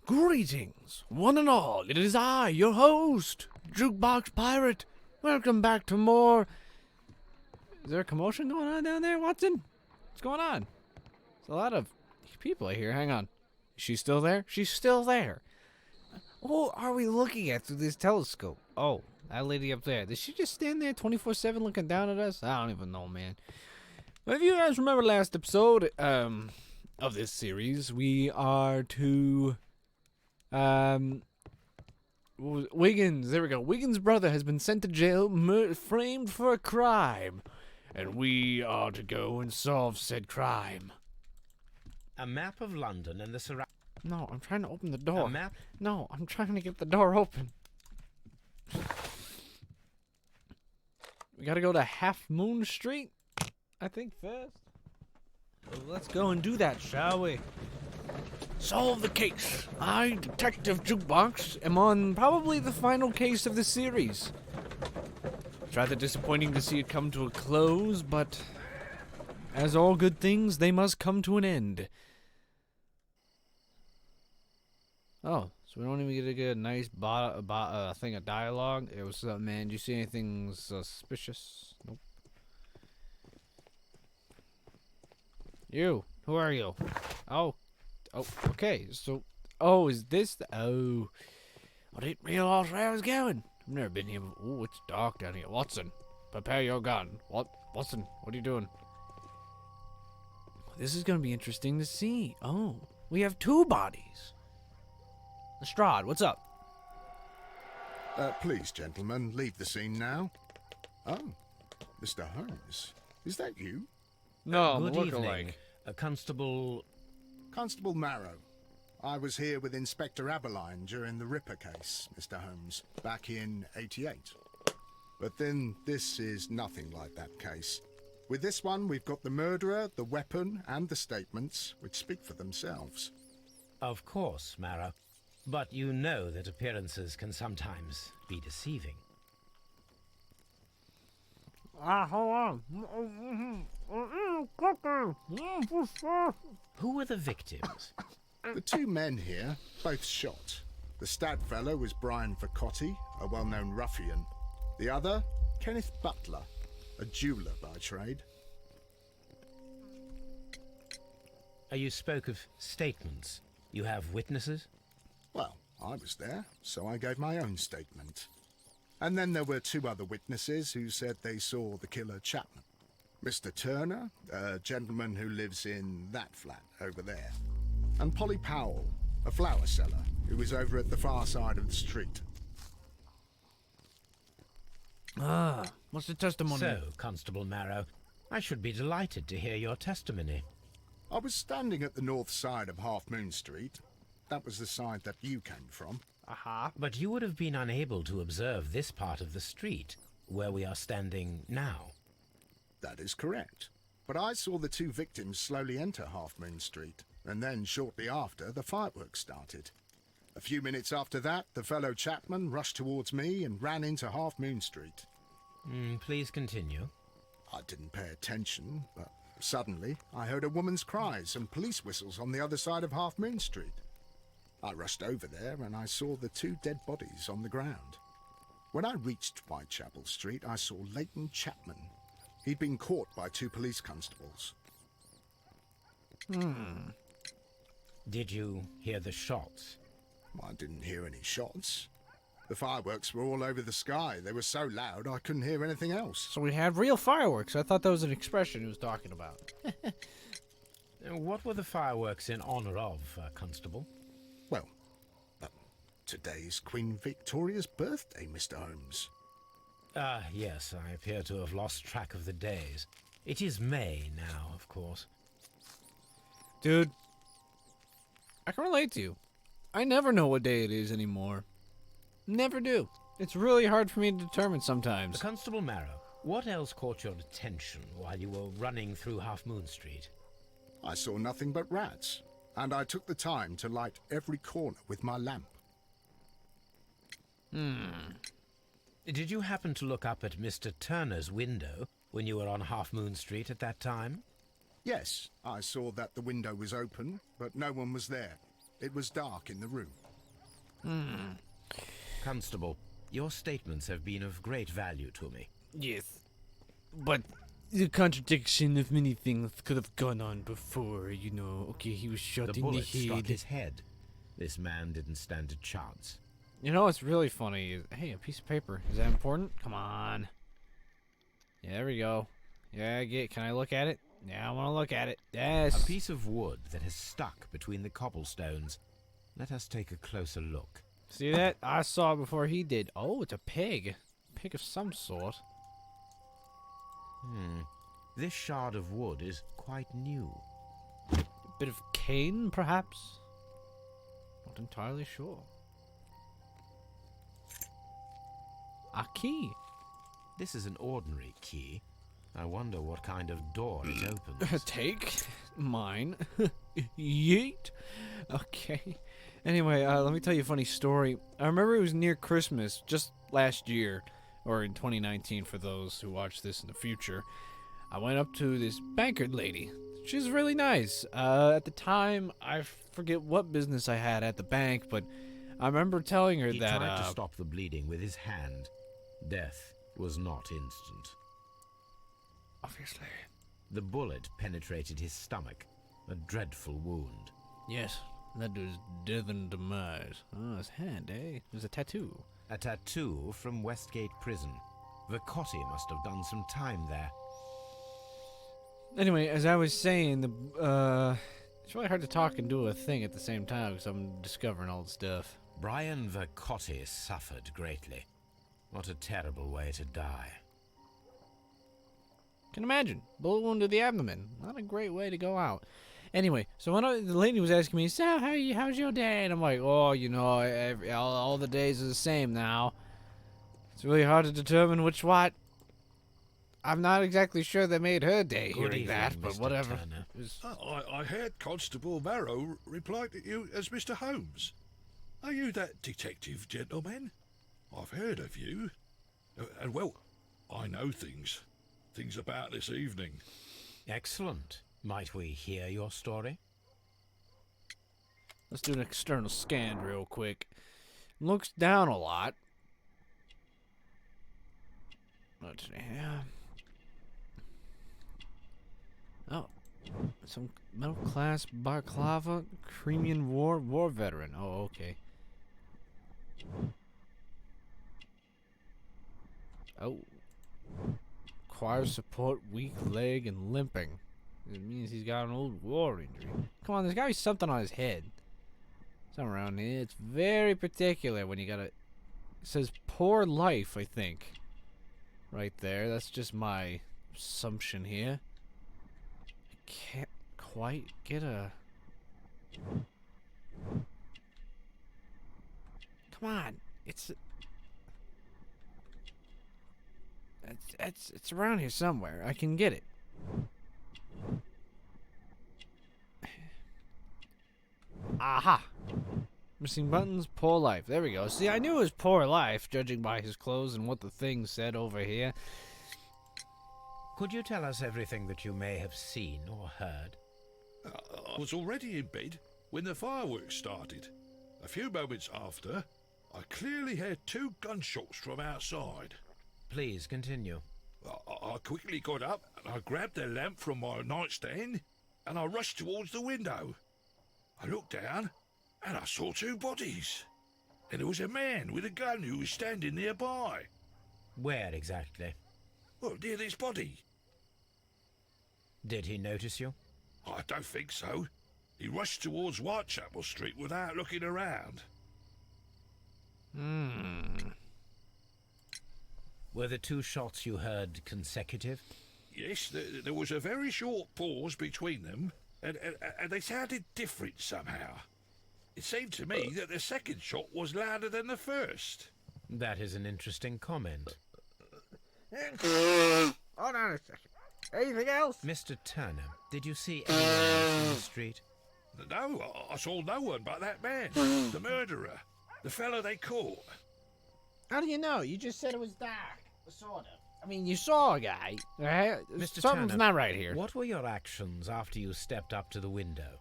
Greetings, one and all. It is I, your host, Jukebox Pirate. Welcome back to more. Is there a commotion going on down there, Watson? What's going on? There's a lot of people here. Hang on. Is she still there? She's still there. What are we looking at through this telescope? Oh, that lady up there. Did she just stand there 24/7 looking down at us? I don't even know, man. But if you guys remember last episode of this series, we are to Wiggins. There we go. Wiggins' brother has been sent to jail, framed for a crime, and we are to go and solve said crime. A map of London and the surroundings. No, I'm trying to open the door. A map? No, I'm trying to get the door open. We gotta go to Half Moon Street, I think, first. Well, let's go and do that, shall we? Solve the case. I, Detective Jukebox, am on probably the final case of the series. It's rather disappointing to see it come to a close, but as all good things, they must come to an end. Oh, so we don't even get to get a nice thing of dialogue? It was up, man. Did you see anything suspicious? Nope. You, who are you? Oh, okay. So, is this the... Oh, I didn't realize where I was going. I've never been here before. Oh, it's dark down here. Watson, prepare your gun. Watson, what are you doing? This is going to be interesting to see. Oh, we have two bodies. Lestrade, what's up? Please, gentlemen, leave the scene now. Oh, Mr. Holmes, is that you? No, Good evening, Constable... Constable Marrow. I was here with Inspector Aberline during the Ripper case, Mr. Holmes, back in '88. But then this is nothing like that case. With this one, we've got the murderer, the weapon, and the statements, which speak for themselves. Of course, Marrow. But you know that appearances can sometimes be deceiving. Hold on. Who were the victims? The two men here, both shot. The stab fellow was Brian Vercotti, a well-known ruffian. The other, Kenneth Butler, a jeweller by trade. You spoke of statements. You have witnesses? Well, I was there, so I gave my own statement. And then there were two other witnesses who said they saw the killer Chapman. Mr. Turner, a gentleman who lives in that flat over there. And Polly Powell, a flower seller, who was over at the far side of the street. What's the testimony? So, Constable Marrow, I should be delighted to hear your testimony. I was standing at the north side of Half Moon Street. That was the side that you came from. But you would have been unable to observe this part of the street, where we are standing now. That is correct. But I saw the two victims slowly enter Half Moon Street, and then shortly after, the fireworks started. A few minutes after that, the fellow Chapman rushed towards me and ran into Half Moon Street. Please continue. I didn't pay attention, but suddenly I heard a woman's cries and police whistles on the other side of Half Moon Street. I rushed over there and I saw the two dead bodies on the ground. When I reached Whitechapel Street, I saw Leighton Chapman. He'd been caught by two police constables. Did you hear the shots? I didn't hear any shots. The fireworks were all over the sky. They were so loud I couldn't hear anything else. So we had real fireworks. I thought that was an expression he was talking about. What were the fireworks in honor of, Constable? Well, today's Queen Victoria's birthday, Mr. Holmes. Yes, I appear to have lost track of the days. It is May now, of course. Dude, I can relate to you. I never know what day it is anymore. Never do. It's really hard for me to determine sometimes. Constable Marrow, what else caught your attention while you were running through Half Moon Street? I saw nothing but rats, and I took the time to light every corner with my lamp. Did you happen to look up at Mr. Turner's window when you were on Half Moon Street at that time? Yes, I saw that the window was open, but no one was there. It was dark in the room. Constable, your statements have been of great value to me. Yes. But the contradiction of many things could have gone on before, you know. Okay, he was shot The in the bullet struck head. his head. This man didn't stand a chance. You know what's really funny is, hey, a piece of paper. Is that important? Come on. Yeah, there we go. Yeah, can I look at it? Yeah, I want to look at it. Yes. A piece of wood that has stuck between the cobblestones. Let us take a closer look. See that? I saw it before he did. Oh, it's a pig. Pig of some sort. This shard of wood is quite new. A bit of cane, perhaps? Not entirely sure. A key. This is an ordinary key. I wonder what kind of door it opens. Take mine. Yeet. Okay. Anyway, let me tell you a funny story. I remember it was near Christmas, just last year, or in 2019 for those who watch this in the future. I went up to this banker lady. She's really nice. At the time, I forget what business I had at the bank, but I remember telling her He that tried to stop the bleeding with his hand. Death was not instant. obviously. The bullet penetrated his stomach, a dreadful wound. Yes, that was death and demise. Oh, his hand, eh? There's a tattoo. A tattoo from Westgate Prison. Vicotti must have done some time there. Anyway, as I was saying, it's really hard to talk and do a thing at the same time because I'm discovering all the stuff. Brian Vicotti suffered greatly. What a terrible way to die. Can imagine. Bullet wound to the abdomen. Not a great way to go out. Anyway, so when the lady was asking me, so how's your day? And I'm like, oh, you know, all the days are the same now. It's really hard to determine which what. I'm not exactly sure that made her day Good hearing evening, that, but Mr. whatever. Turner. It was- I heard Constable Marrow reply to you as Mr. Holmes. Are you that detective gentleman? I've heard of you. And well, I know things about this evening. Excellent. Might we hear your story? Let's do an external scan real quick. Looks down a lot. Let's see. Yeah. Oh, some middle class balaclava, Crimean war veteran. Oh, okay. Oh. Requires support, weak leg, and limping. It means he's got an old war injury. Come on, there's gotta be something on his head. Something around here. It's very particular when you gotta... It says poor life, I think. Right there. That's just my assumption here. I can't quite get a... Come on. It's around here somewhere. I can get it. Aha! Missing buttons, poor life. There we go. See, I knew it was poor life, judging by his clothes and what the thing said over here. Could you tell us everything that you may have seen or heard? I was already in bed when the fireworks started. A few moments after, I clearly heard 2 gunshots from outside. Please continue. I quickly got up and I grabbed the lamp from my nightstand and I rushed towards the window. I looked down and I saw 2 bodies. And there was a man with a gun who was standing nearby. Where exactly? Well, near this body. Did he notice you? I don't think so. He rushed towards Whitechapel Street without looking around. Were the 2 shots you heard consecutive? Yes, there was a very short pause between them, and they sounded different somehow. It seemed to me that the second shot was louder than the first. That is an interesting comment. Hold on a second. Anything else? Mr. Turner, did you see anyone else in the street? No, I saw no one but that man, the murderer, the fellow they caught. How do you know? You just said it was dark. Sort of. I mean, you saw a guy, right? Mr. Something's Turner, not right here. What were your actions after you stepped up to the window?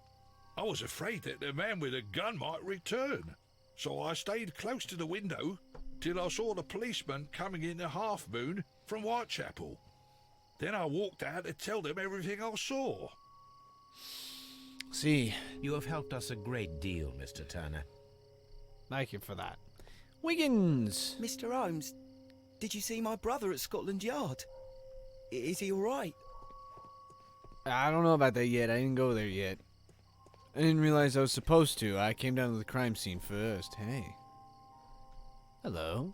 I was afraid that the man with the gun might return, so I stayed close to the window till I saw the policeman coming in the Half Moon from Whitechapel. Then I walked out to tell them everything I saw. See, You have helped us a great deal, Mr. Turner. thank you for that. Wiggins! Mr. Holmes, did you see my brother at Scotland Yard? Is he all right? I don't know about that yet. I didn't go there yet. I didn't realize I was supposed to. I came down to the crime scene first. Hey. Hello.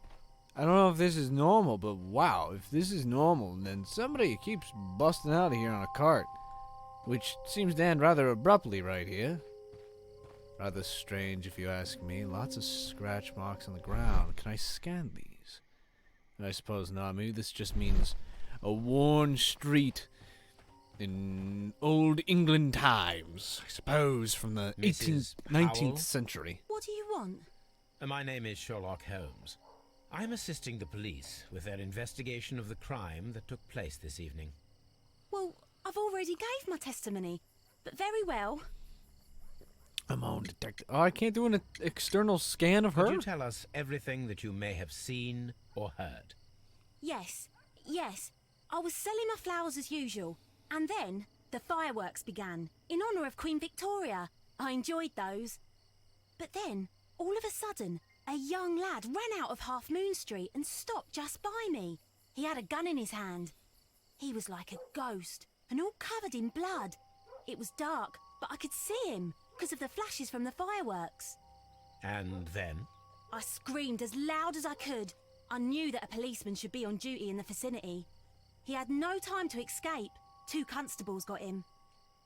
I don't know if this is normal, but wow, if this is normal, then somebody keeps busting out of here on a cart. Which seems to end rather abruptly right here. Rather strange if you ask me. Lots of scratch marks on the ground. Can I scan these? I suppose not. Maybe this just means a worn street in old England times. I suppose from the Mrs. 18th, 19th Powell? century. What do you want? My name is Sherlock Holmes. I'm assisting the police with their investigation of the crime that took place this evening. Well, I've already gave my testimony, but very well. I'm on detective. Oh, I can't do an external scan of her? Could you tell us everything that you may have seen or heard? Yes. I was selling my flowers as usual, and then the fireworks began, in honour of Queen Victoria. I enjoyed those. But then, all of a sudden, a young lad ran out of Half Moon Street and stopped just by me. He had a gun in his hand. He was like a ghost, and all covered in blood. It was dark, but I could see him, because of the flashes from the fireworks. And then? I screamed as loud as I could. I knew that a policeman should be on duty in the vicinity. He had no time to escape. 2 constables got him.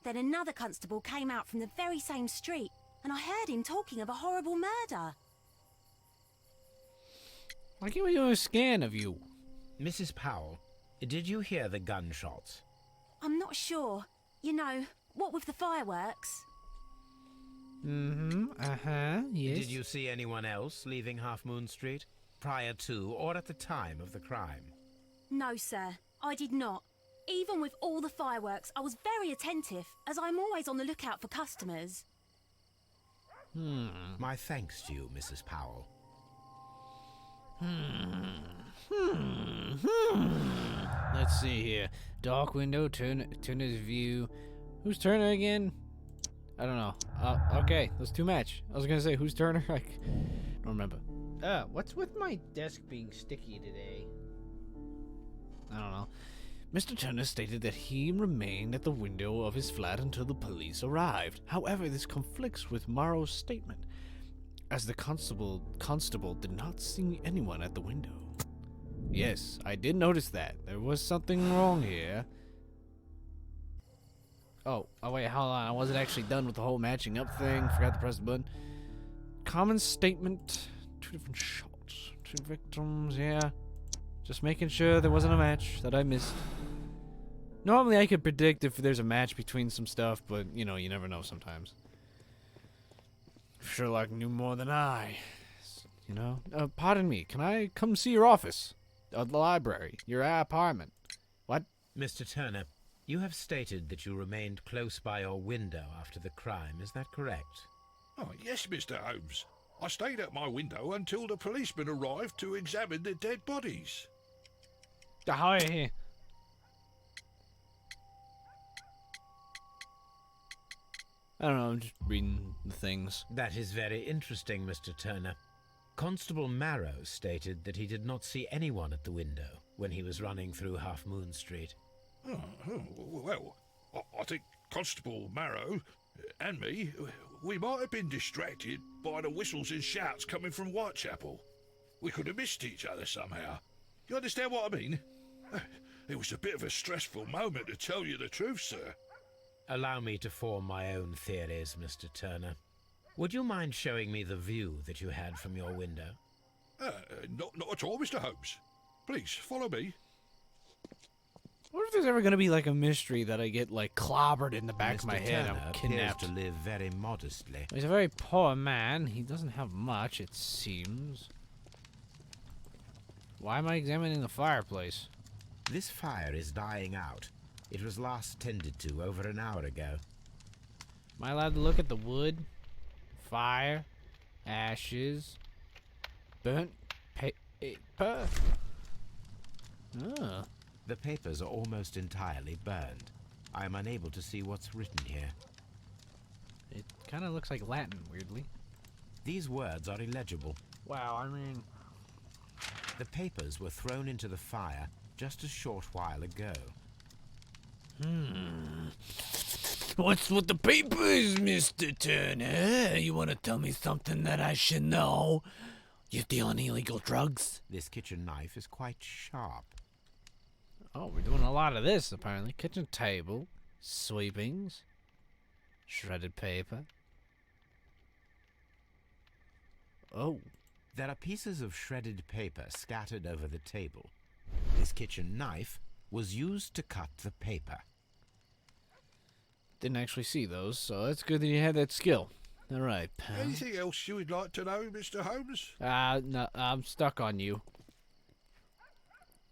Then another constable came out from the very same street, and I heard him talking of a horrible murder. Why can't we do a scan of you? Mrs. Powell, did you hear the gunshots? I'm not sure. You know, what with the fireworks? Yes. Did you see anyone else leaving Half Moon Street prior to or at the time of the crime? No, sir, I did not. Even with all the fireworks, I was very attentive, as I'm always on the lookout for customers. My thanks to you, Mrs. Powell. Let's see here. Dark window, Turner's view. Who's Turner again? I don't know. Okay, those 2 match. I was gonna say, who's Turner? I don't remember. What's with my desk being sticky today? I don't know. Mr. Turner stated that he remained at the window of his flat until the police arrived. However, this conflicts with Morrow's statement, as the constable did not see anyone at the window. Yes, I did notice that. There was something wrong here. Oh wait, hold on. I wasn't actually done with the whole matching up thing. Forgot to press the button. Common statement. 2 different shots. 2 victims, yeah. Just making sure there wasn't a match that I missed. Normally I could predict if there's a match between some stuff, but, you know, you never know sometimes. Sherlock knew more than I. You know? Pardon me, can I come see your office? The library? Your apartment? What? Mr. Turner, you have stated that you remained close by your window after the crime. Is that correct? Oh, yes, Mr. Holmes. I stayed at my window until the policeman arrived to examine the dead bodies. Hi here. I don't know, I'm just reading the things. That is very interesting, Mr. Turner. Constable Marrow stated that he did not see anyone at the window when he was running through Half Moon Street. Well, I think Constable Marrow and me, we might have been distracted by the whistles and shouts coming from Whitechapel. We could have missed each other somehow. You understand what I mean? It was a bit of a stressful moment, to tell you the truth, sir. Allow me to form my own theories, Mr. Turner. Would you mind showing me the view that you had from your window? Not at all, Mr. Holmes. Please, follow me. What if there's ever gonna be like a mystery that I get like clobbered in the back Mr. of my head? Turner I'm appears kidnapped. to live very modestly. He's a very poor man. He doesn't have much, it seems. Why am I examining the fireplace? This fire is dying out. It was last tended to over an hour ago. Am I allowed to look at the wood? Fire? Ashes? Burnt paper? Oh. The papers are almost entirely burned. I am unable to see what's written here. It kind of looks like Latin, weirdly. These words are illegible. Wow, I mean... The papers were thrown into the fire just a short while ago. What's with the papers, Mr. Turner? You want to tell me something that I should know? You dealing illegal drugs? This kitchen knife is quite sharp. Oh, we're doing a lot of this, apparently. Kitchen table, sweepings, shredded paper. Oh. There are pieces of shredded paper scattered over the table. This kitchen knife was used to cut the paper. Didn't actually see those, so it's good that you had that skill. All right, pal. Anything else you would like to know, Mr. Holmes? No, I'm stuck on you.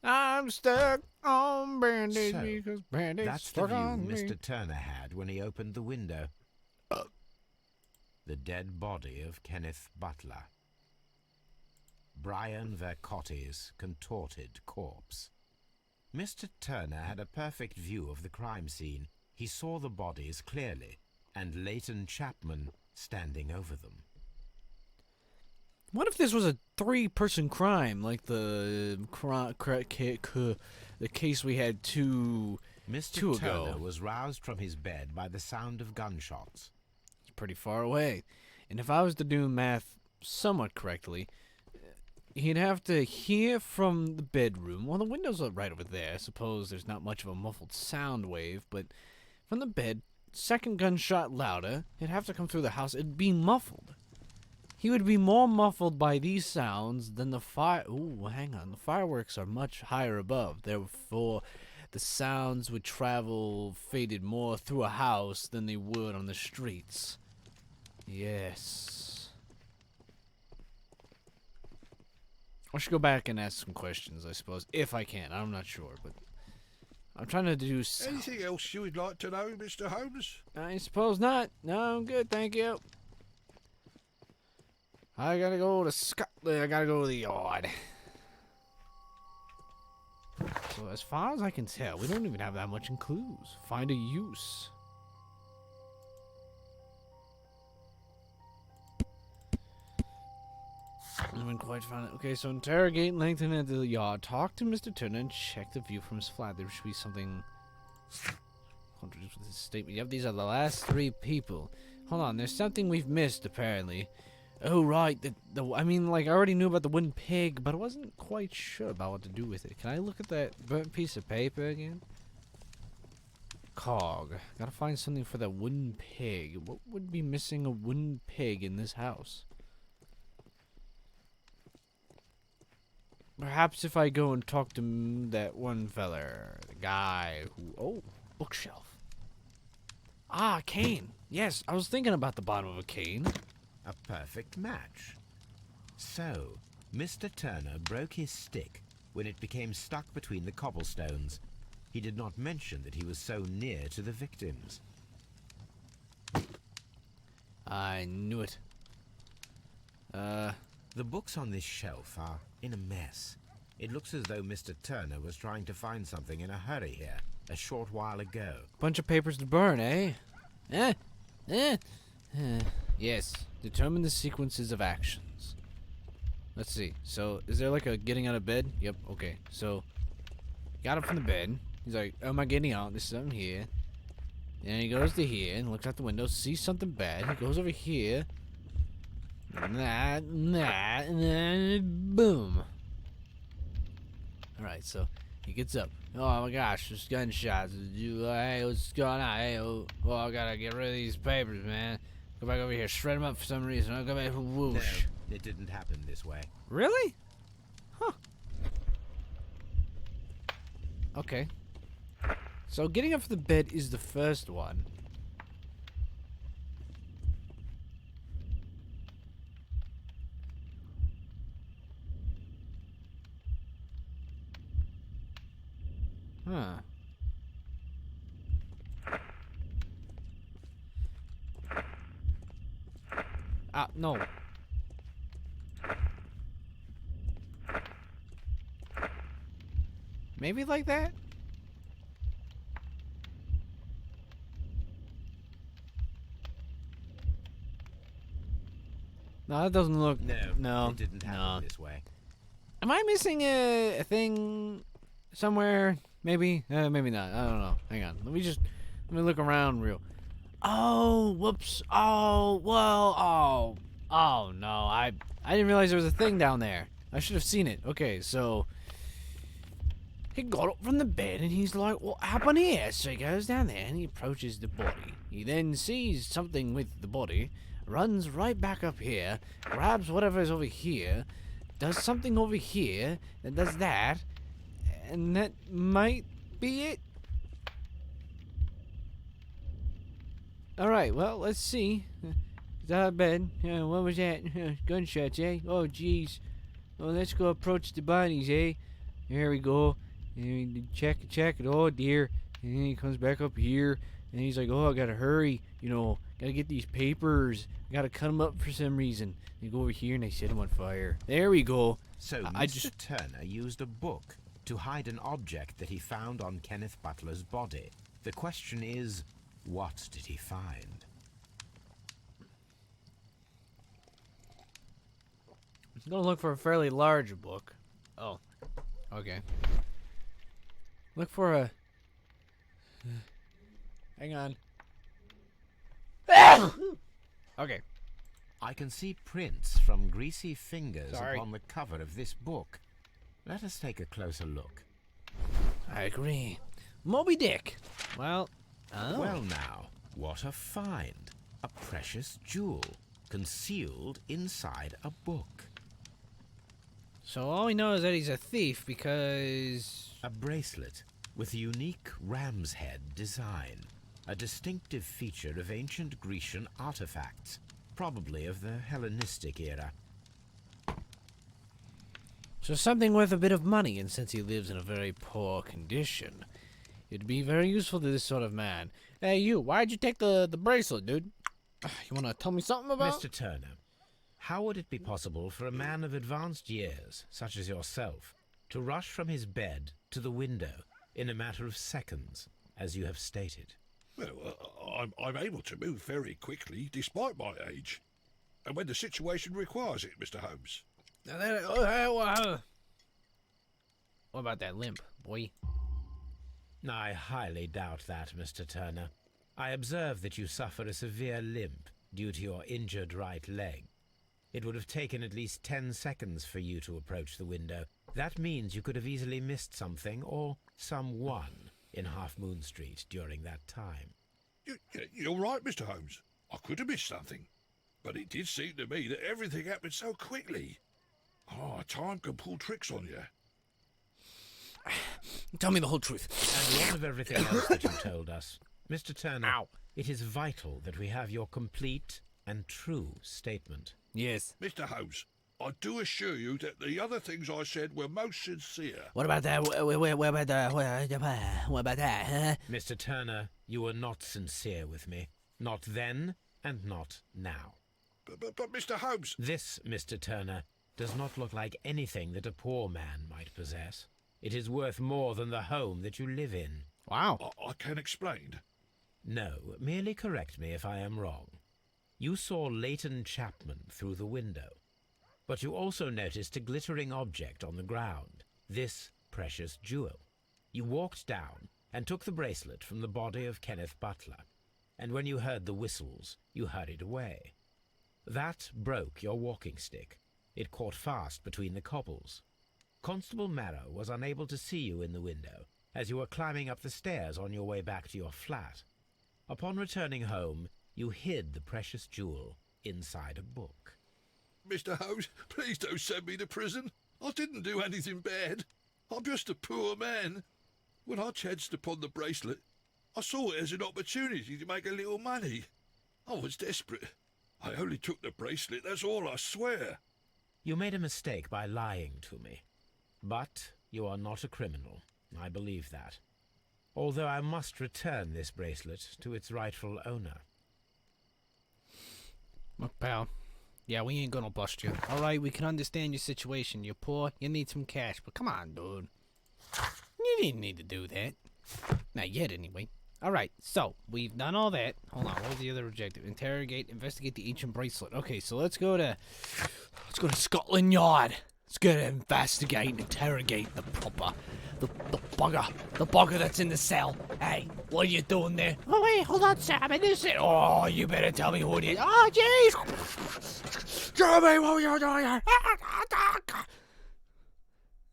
I'm stuck on Brandy So, because Brandy's That's the stuck view on me. Mr. Turner had when he opened the window. The dead body of Kenneth Butler. Brian Vercotti's contorted corpse. Mr. Turner had a perfect view of the crime scene. He saw the bodies clearly, and Leighton Chapman standing over them. What if this was a 3-person crime, like the case we had two Mr. ago? Turner was roused from his bed by the sound of gunshots. It's pretty far away. And if I was to do math somewhat correctly, he'd have to hear from the bedroom. Well, the windows are right over there. I suppose there's not much of a muffled sound wave, but from the bed, second gunshot louder, it'd have to come through the house. It'd be muffled. He would be more muffled by these sounds than the fire. Ooh, hang on. The fireworks are much higher above. Therefore, the sounds would travel faded more through a house than they would on the streets. Yes. I should go back and ask some questions, I suppose, if I can. I'm not sure, but I'm trying to do Anything else you would like to know, Mr. Holmes? I suppose not. No, I'm good, thank you. I gotta go to Scotland. I gotta go to the yard. So as far as I can tell, we don't even have that much in clues. Find a use. I haven't quite found it. Okay, so interrogate Langton at the yard. Talk to Mr. Turner and check the view from his flat. There should be something contradicts with his statement. Yep, these are the last 3 people. Hold on, there's something we've missed, apparently. Oh, right. I mean, like, I already knew about the wooden pig, but I wasn't quite sure about what to do with it. Can I look at that burnt piece of paper again? Cog. Gotta find something for that wooden pig. What would be missing a wooden pig in this house? Perhaps if I go and talk to that one feller, the guy who... Oh, bookshelf. Ah, cane. Yes, I was thinking about the bottom of a cane. A perfect match. So, Mr. Turner broke his stick when it became stuck between the cobblestones. He did not mention that he was so near to the victims. I knew it. The books on this shelf are in a mess. It looks as though Mr. Turner was trying to find something in a hurry here, a short while ago. Bunch of papers to burn, eh? Yes. Determine the sequences of actions. Let's see. So, is there like a getting out of bed? Yep, okay. So, got up from the bed. He's like, oh, am I getting out? There's something here. Then he goes to here and looks out the window, sees something bad. He goes over here. And then boom. Alright, so he gets up. Oh my gosh, there's gunshots. Hey, what's going on? Hey, oh, I gotta get rid of these papers, man. Go back over here, shred them up for some reason. I'll go back, whoosh. No, it didn't happen this way. Really? Huh. Okay. So getting up from the bed is the first one. Huh. No. Maybe like that? No, that doesn't look... No, it didn't happen this way. Am I missing a thing somewhere? Maybe? Maybe not. I don't know. Hang on. Let me look around real... Oh, whoops. Oh, well, oh, no. I didn't realize there was a thing down there. I should have seen it. Okay, so... He got up from the bed and he's like, what happened here? So he goes down there and he approaches the body. He then sees something with the body, runs right back up here, grabs whatever's over here, does something over here, and does that, and that might be it. Alright, well, let's see. It's out of bed. What was that? Gunshots, eh? Oh, jeez. Well, let's go approach the bodies, eh? There we go. And check it. Oh, dear. And then he comes back up here, and he's like, oh, I gotta hurry. You know, gotta get these papers. I gotta cut them up for some reason. They go over here, and they set them on fire. There we go. So Mr. Turner used a book to hide an object that he found on Kenneth Butler's body. The question is, what did he find? I'm gonna look for a fairly large book. Oh, okay. Look for a... Hang on. Okay. I can see prints from greasy fingers Sorry. upon the cover of this book. Let us take a closer look. I agree. Moby Dick. Well, Well now, what a find. A precious jewel concealed inside a book. So all we know is that he's a thief because... A bracelet with a unique ram's head design. A distinctive feature of ancient Grecian artifacts, probably of the Hellenistic era. So something worth a bit of money, and since he lives in a very poor condition, it'd be very useful to this sort of man. Hey, you, why'd you take the bracelet, dude? You want to tell me something about... Mr. Turner, how would it be possible for a man of advanced years, such as yourself, to rush from his bed to the window in a matter of seconds, as you have stated? Well, I'm able to move very quickly, despite my age. And when the situation requires it, Mr. Holmes. What about that limp, boy? I highly doubt that, Mr. Turner. I observe that you suffer a severe limp due to your injured right leg. It would have taken at least 10 seconds for you to approach the window. That means you could have easily missed something or someone in Half Moon Street during that time. You're right, Mr. Holmes. I could have missed something. But it did seem to me that everything happened so quickly. Oh, time can pull tricks on you. Tell me the whole truth. And what of everything else that you told us? Mr. Turner, it is vital that we have your complete and true statement. Yes. Mr. Holmes, I do assure you that the other things I said were most sincere. What about that? What about that, huh? Mr. Turner, you were not sincere with me. Not then, and not now. But Mr. Holmes... This, Mr. Turner, does not look like anything that a poor man might possess. It is worth more than the home that you live in. Wow. I can explain. No, merely correct me if I am wrong. You saw Leighton Chapman through the window, but you also noticed a glittering object on the ground, this precious jewel. You walked down and took the bracelet from the body of Kenneth Butler, and when you heard the whistles, you hurried away. That broke your walking stick. It caught fast between the cobbles. Constable Marrow was unable to see you in the window as you were climbing up the stairs on your way back to your flat. Upon returning home, you hid the precious jewel inside a book. Mr. Holmes, please don't send me to prison. I didn't do anything bad. I'm just a poor man. When I chanced upon the bracelet, I saw it as an opportunity to make a little money. I was desperate. I only took the bracelet, that's all, I swear. You made a mistake by lying to me. But you are not a criminal. I believe that. Although I must return this bracelet to its rightful owner. Look, pal, Yeah, we ain't gonna bust you. Alright, we can understand your situation. You're poor, you need some cash, but come on, dude. You didn't need to do that. Not yet, anyway. Alright, so, we've done all that. Hold on, what was the other objective? Interrogate, investigate the ancient bracelet. Okay, so let's go to Scotland Yard. Let's go to investigate and interrogate the bugger that's in the cell. Hey, what are you doing there? Oh, wait, hold on, sir, I'm innocent. Oh, you better tell me who it is. Oh, jeez. Tell me what you're doing here.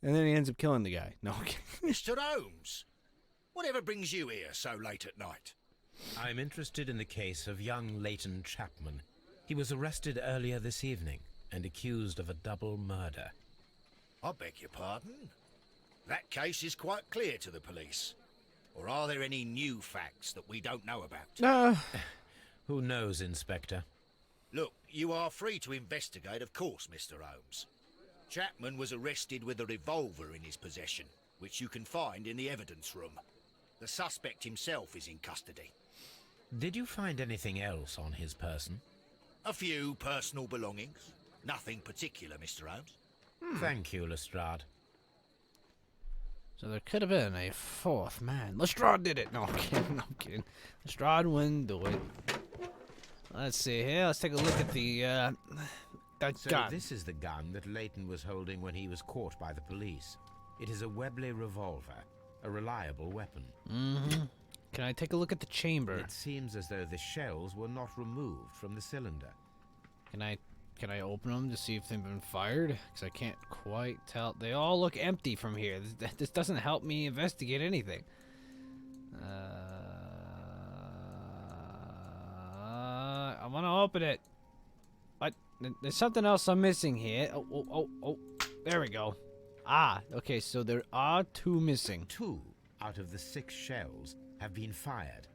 And then he ends up killing the guy. No, okay. Mr. Holmes, whatever brings you here so late at night? I'm interested in the case of young Leighton Chapman. He was arrested earlier this evening and accused of a double murder. I beg your pardon? That case is quite clear to the police. Or are there any new facts that we don't know about? Who knows, Inspector? Look, you are free to investigate, of course, Mr. Holmes. Chapman was arrested with a revolver in his possession, which you can find in the evidence room. The suspect himself is in custody. Did you find anything else on his person? A few personal belongings. Nothing particular, Mr. Holmes. Thank you, Lestrade. So there could have been a fourth man. Lestrade did it. No, I'm kidding. No, I'm kidding. Lestrade wouldn't do it. Let's see here. Let's take a look at the So gun. this is the gun that Leighton was holding when he was caught by the police. It is a Webley revolver, a reliable weapon. Mm-hmm. Can I take a look at the chamber? It seems as though the shells were not removed from the cylinder. Can I open them to see if they've been fired? Because I can't quite tell. They all look empty from here. This doesn't help me investigate anything. I want to open it. But there's something else I'm missing here. Oh. There we go. Ah, okay, so there are two missing. 2 out of the 6 shells have been fired.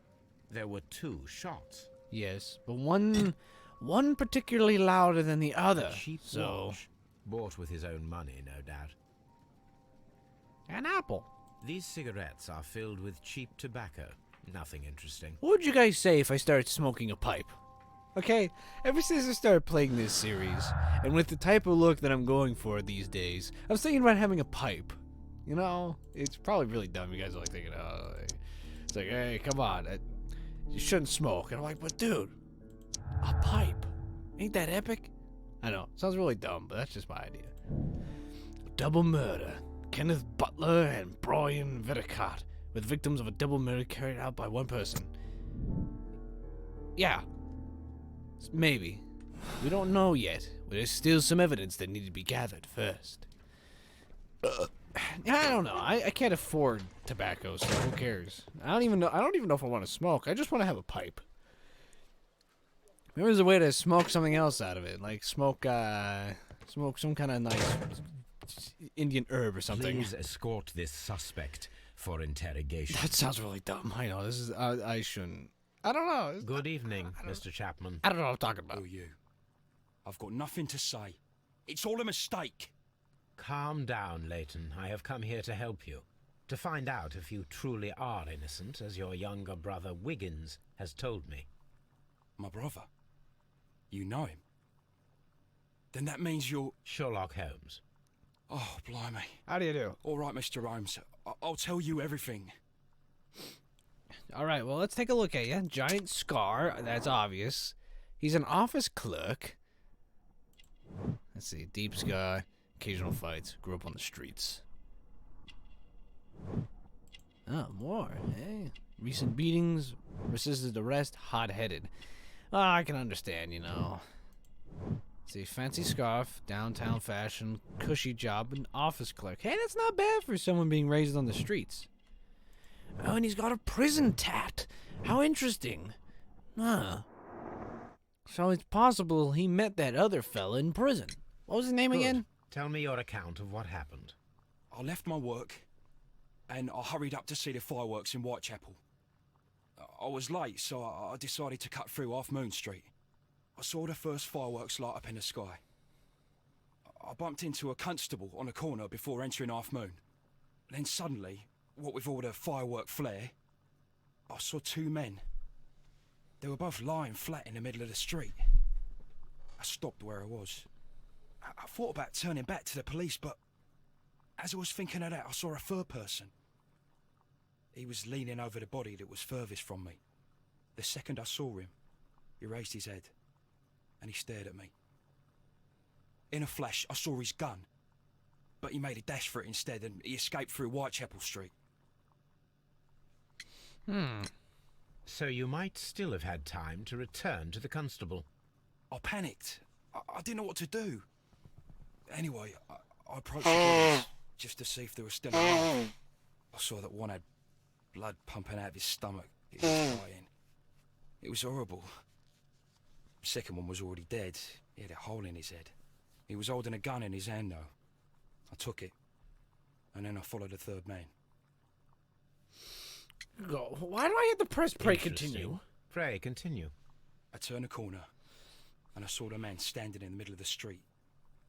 There were 2 shots. Yes, but one particularly louder than the other. A cheap So, watch, bought with his own money, no doubt. an apple. These cigarettes are filled with cheap tobacco. Nothing interesting. What would you guys say if I started smoking a pipe? Okay, ever since I started playing this series, and with the type of look that I'm going for these days, I was thinking about having a pipe. You know, it's probably really dumb. You guys are like thinking, oh, it's like, hey, come on, you shouldn't smoke. And I'm like, but dude, a pipe, ain't that epic? I know, sounds really dumb, but that's just my idea. Double murder. Kenneth Butler and Brian Vidicott, with victims of a double murder carried out by one person. Yeah. Maybe. We don't know yet. There's still some evidence that needs to be gathered first. I don't know. I can't afford tobacco, so who cares? I don't even know if I want to smoke. I just want to have a pipe. Maybe there's a way to smoke something else out of it, like smoke some kind of nice Indian herb or something. Please escort this suspect for interrogation. That sounds really dumb. I know. This is. I shouldn't. I don't know. Good evening, Mr. Chapman. I don't know what I'm talking about. Who are you? I've got nothing to say. It's all a mistake. Calm down, Leighton. I have come here to help you. To find out if you truly are innocent, as your younger brother Wiggins has told me. My brother? You know him? Then that means you're... Sherlock Holmes. Oh, blimey. How do you do? All right, Mr. Holmes. I'll tell you everything. All right. Well, let's take a look at you. Giant scar. That's obvious. He's an office clerk. Let's see. Deep sky. Occasional fights. Grew up on the streets. Oh, more. Hey. Recent beatings. Resisted arrest. Hot-headed. I can understand, you know. See, fancy scarf, downtown fashion, cushy job, and office clerk. Hey, that's not bad for someone being raised on the streets. Oh, and he's got a prison tat. How interesting. Huh. So it's possible he met that other fella in prison. What was his name again? Tell me your account of what happened. I left my work, and I hurried up to see the fireworks in Whitechapel. I was late, so I decided to cut through Half Moon Street. I saw the first fireworks light up in the sky. I bumped into a constable on a corner before entering Half Moon. Then suddenly, what with all the firework flare, I saw 2 men. They were both lying flat in the middle of the street. I stopped where I was. I thought about turning back to the police, but as I was thinking of that, I saw a third person. He was leaning over the body that was furthest from me. The second I saw him, he raised his head and he stared at me. In a flash, I saw his gun, but he made a dash for it instead and he escaped through Whitechapel Street. So you might still have had time to return to the constable. I panicked. I didn't know what to do. Anyway, I approached the bodies just to see if they were still alive. I saw that one had blood pumping out of his stomach. He was dying. It was horrible. The second one was already dead. He had a hole in his head. He was holding a gun in his hand, though. I took it, and then I followed the third man. Why do I have to press pray Interesting. continue? Pray, continue. I turned a corner, and I saw the man standing in the middle of the street.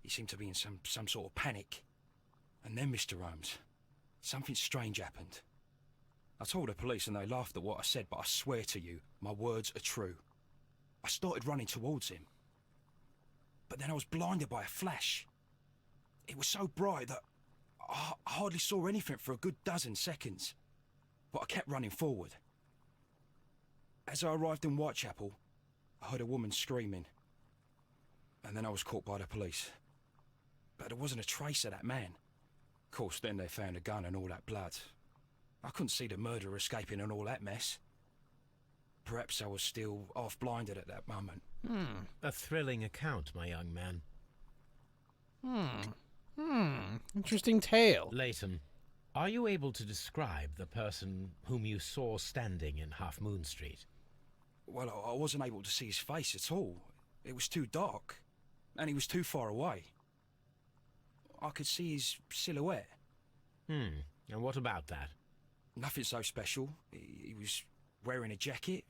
He seemed to be in some sort of panic. And then, Mr. Holmes, something strange happened. I told the police and they laughed at what I said, but I swear to you, my words are true. I started running towards him. But then I was blinded by a flash. It was so bright that I hardly saw anything for a good dozen seconds. But I kept running forward. As I arrived in Whitechapel, I heard a woman screaming. And then I was caught by the police. But there wasn't a trace of that man. Of course, then they found a gun and all that blood. I couldn't see the murderer escaping and all that mess. Perhaps I was still half-blinded at that moment. A thrilling account, my young man. Interesting tale. Leighton, are you able to describe the person whom you saw standing in Half Moon Street? Well, I wasn't able to see his face at all. It was too dark, and he was too far away. I could see his silhouette. And what about that? Nothing so special. He was wearing a jacket.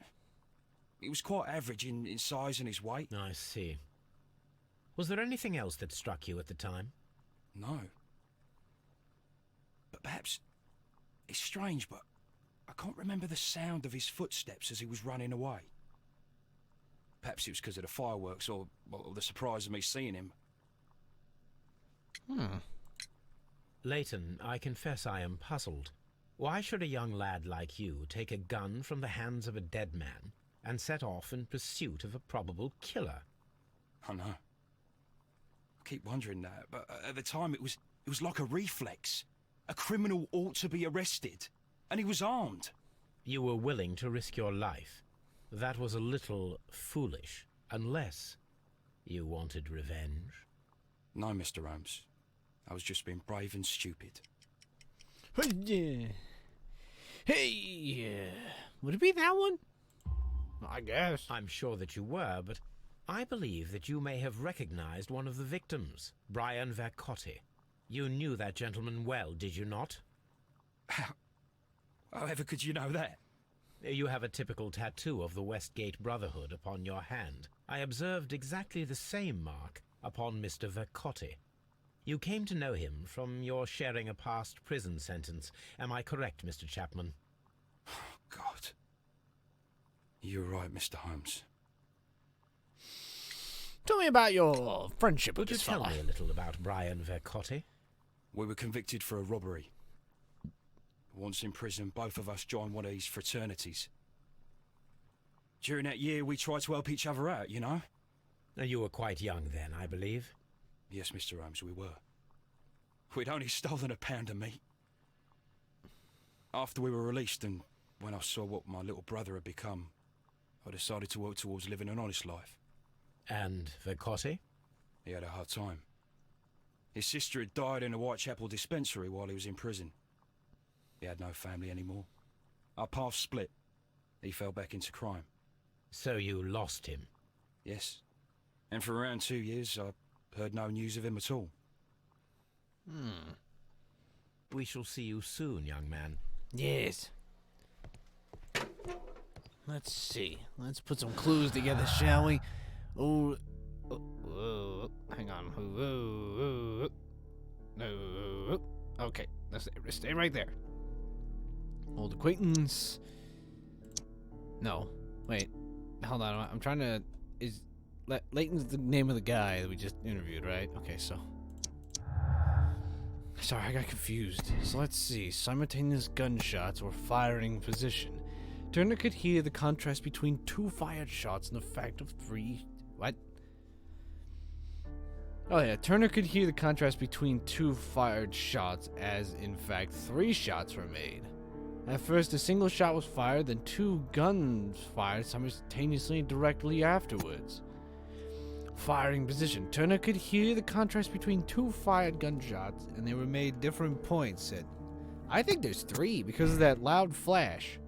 He was quite average in size and his weight. I see. Was there anything else that struck you at the time? No. But perhaps it's strange, but I can't remember the sound of his footsteps as he was running away. Perhaps it was because of the fireworks or the surprise of me seeing him. Leighton, I confess I am puzzled. Why should a young lad like you take a gun from the hands of a dead man and set off in pursuit of a probable killer? I know. I keep wondering that, but at the time it was like a reflex. A criminal ought to be arrested, and he was armed. You were willing to risk your life. That was a little foolish, unless you wanted revenge. No, Mr. Holmes. I was just being brave and stupid. Hey, would it be that one? I guess. I'm sure that you were, but I believe that you may have recognized one of the victims, Brian Vercotti. You knew that gentleman well, did you not? However could you know that? You have a typical tattoo of the Westgate Brotherhood upon your hand. I observed exactly the same mark upon Mr. Vercotti. You came to know him from your sharing a past prison sentence. Am I correct, Mr. Chapman? God. You're right, Mr. Holmes. Tell me about your friendship with Would you this tell fella. me a little about Brian Vercotti? We were convicted for a robbery. Once in prison, both of us joined one of these fraternities. During that year, we tried to help each other out, you know? You were quite young then, I believe. Yes, Mr. Holmes, we were. We'd only stolen a pound of meat. After we were released and when I saw what my little brother had become, I decided to work towards living an honest life. And Vercotti? He had a hard time. His sister had died in a Whitechapel dispensary while he was in prison. He had no family anymore. Our paths split. He fell back into crime. So you lost him? Yes. And for around 2 years, I heard no news of him at all. We shall see you soon, young man. Yes. Let's see. Let's put some clues together, shall we? Oh, hang on. Okay, let's stay right there. Old acquaintance. No, wait. Hold on. I'm trying to. Leighton's the name of the guy that we just interviewed, right? Okay, so. Sorry, I got confused. So let's see. Simultaneous gunshots or firing position. Turner could hear the contrast between 2 fired shots and the fact of 3. What? Oh yeah, Turner could hear the contrast between 2 fired shots as, in fact, 3 shots were made. At first, a single shot was fired, then 2 guns fired simultaneously directly afterwards. Firing position. Turner could hear the contrast between 2 fired gunshots, and they were made different points at... I think there's 3 because of that loud flash.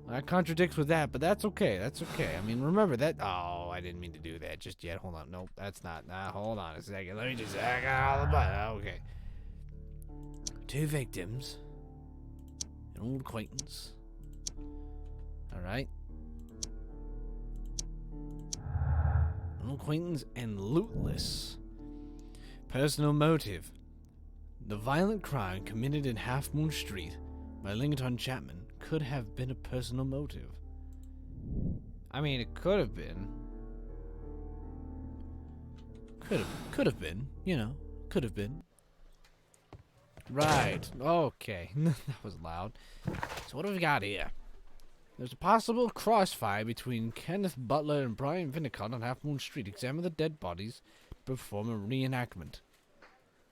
That contradicts with that, but that's okay. That's okay. I mean, remember that... Oh, I didn't mean to do that just yet. Hold on. Nope, that's not... hold on a second. Let me just... I got all the button. Okay. 2 victims. An old acquaintance. Alright. An old acquaintance and lootless. Personal motive. The violent crime committed in Half Moon Street by Lincoln Chapman could have been a personal motive. I mean, it could have been. Could have been, you know, could have been. Right, okay. That was loud. So what do we got here? There's a possible crossfire between Kenneth Butler and Brian Vinnicott on Half Moon Street. Examine the dead bodies to perform a reenactment.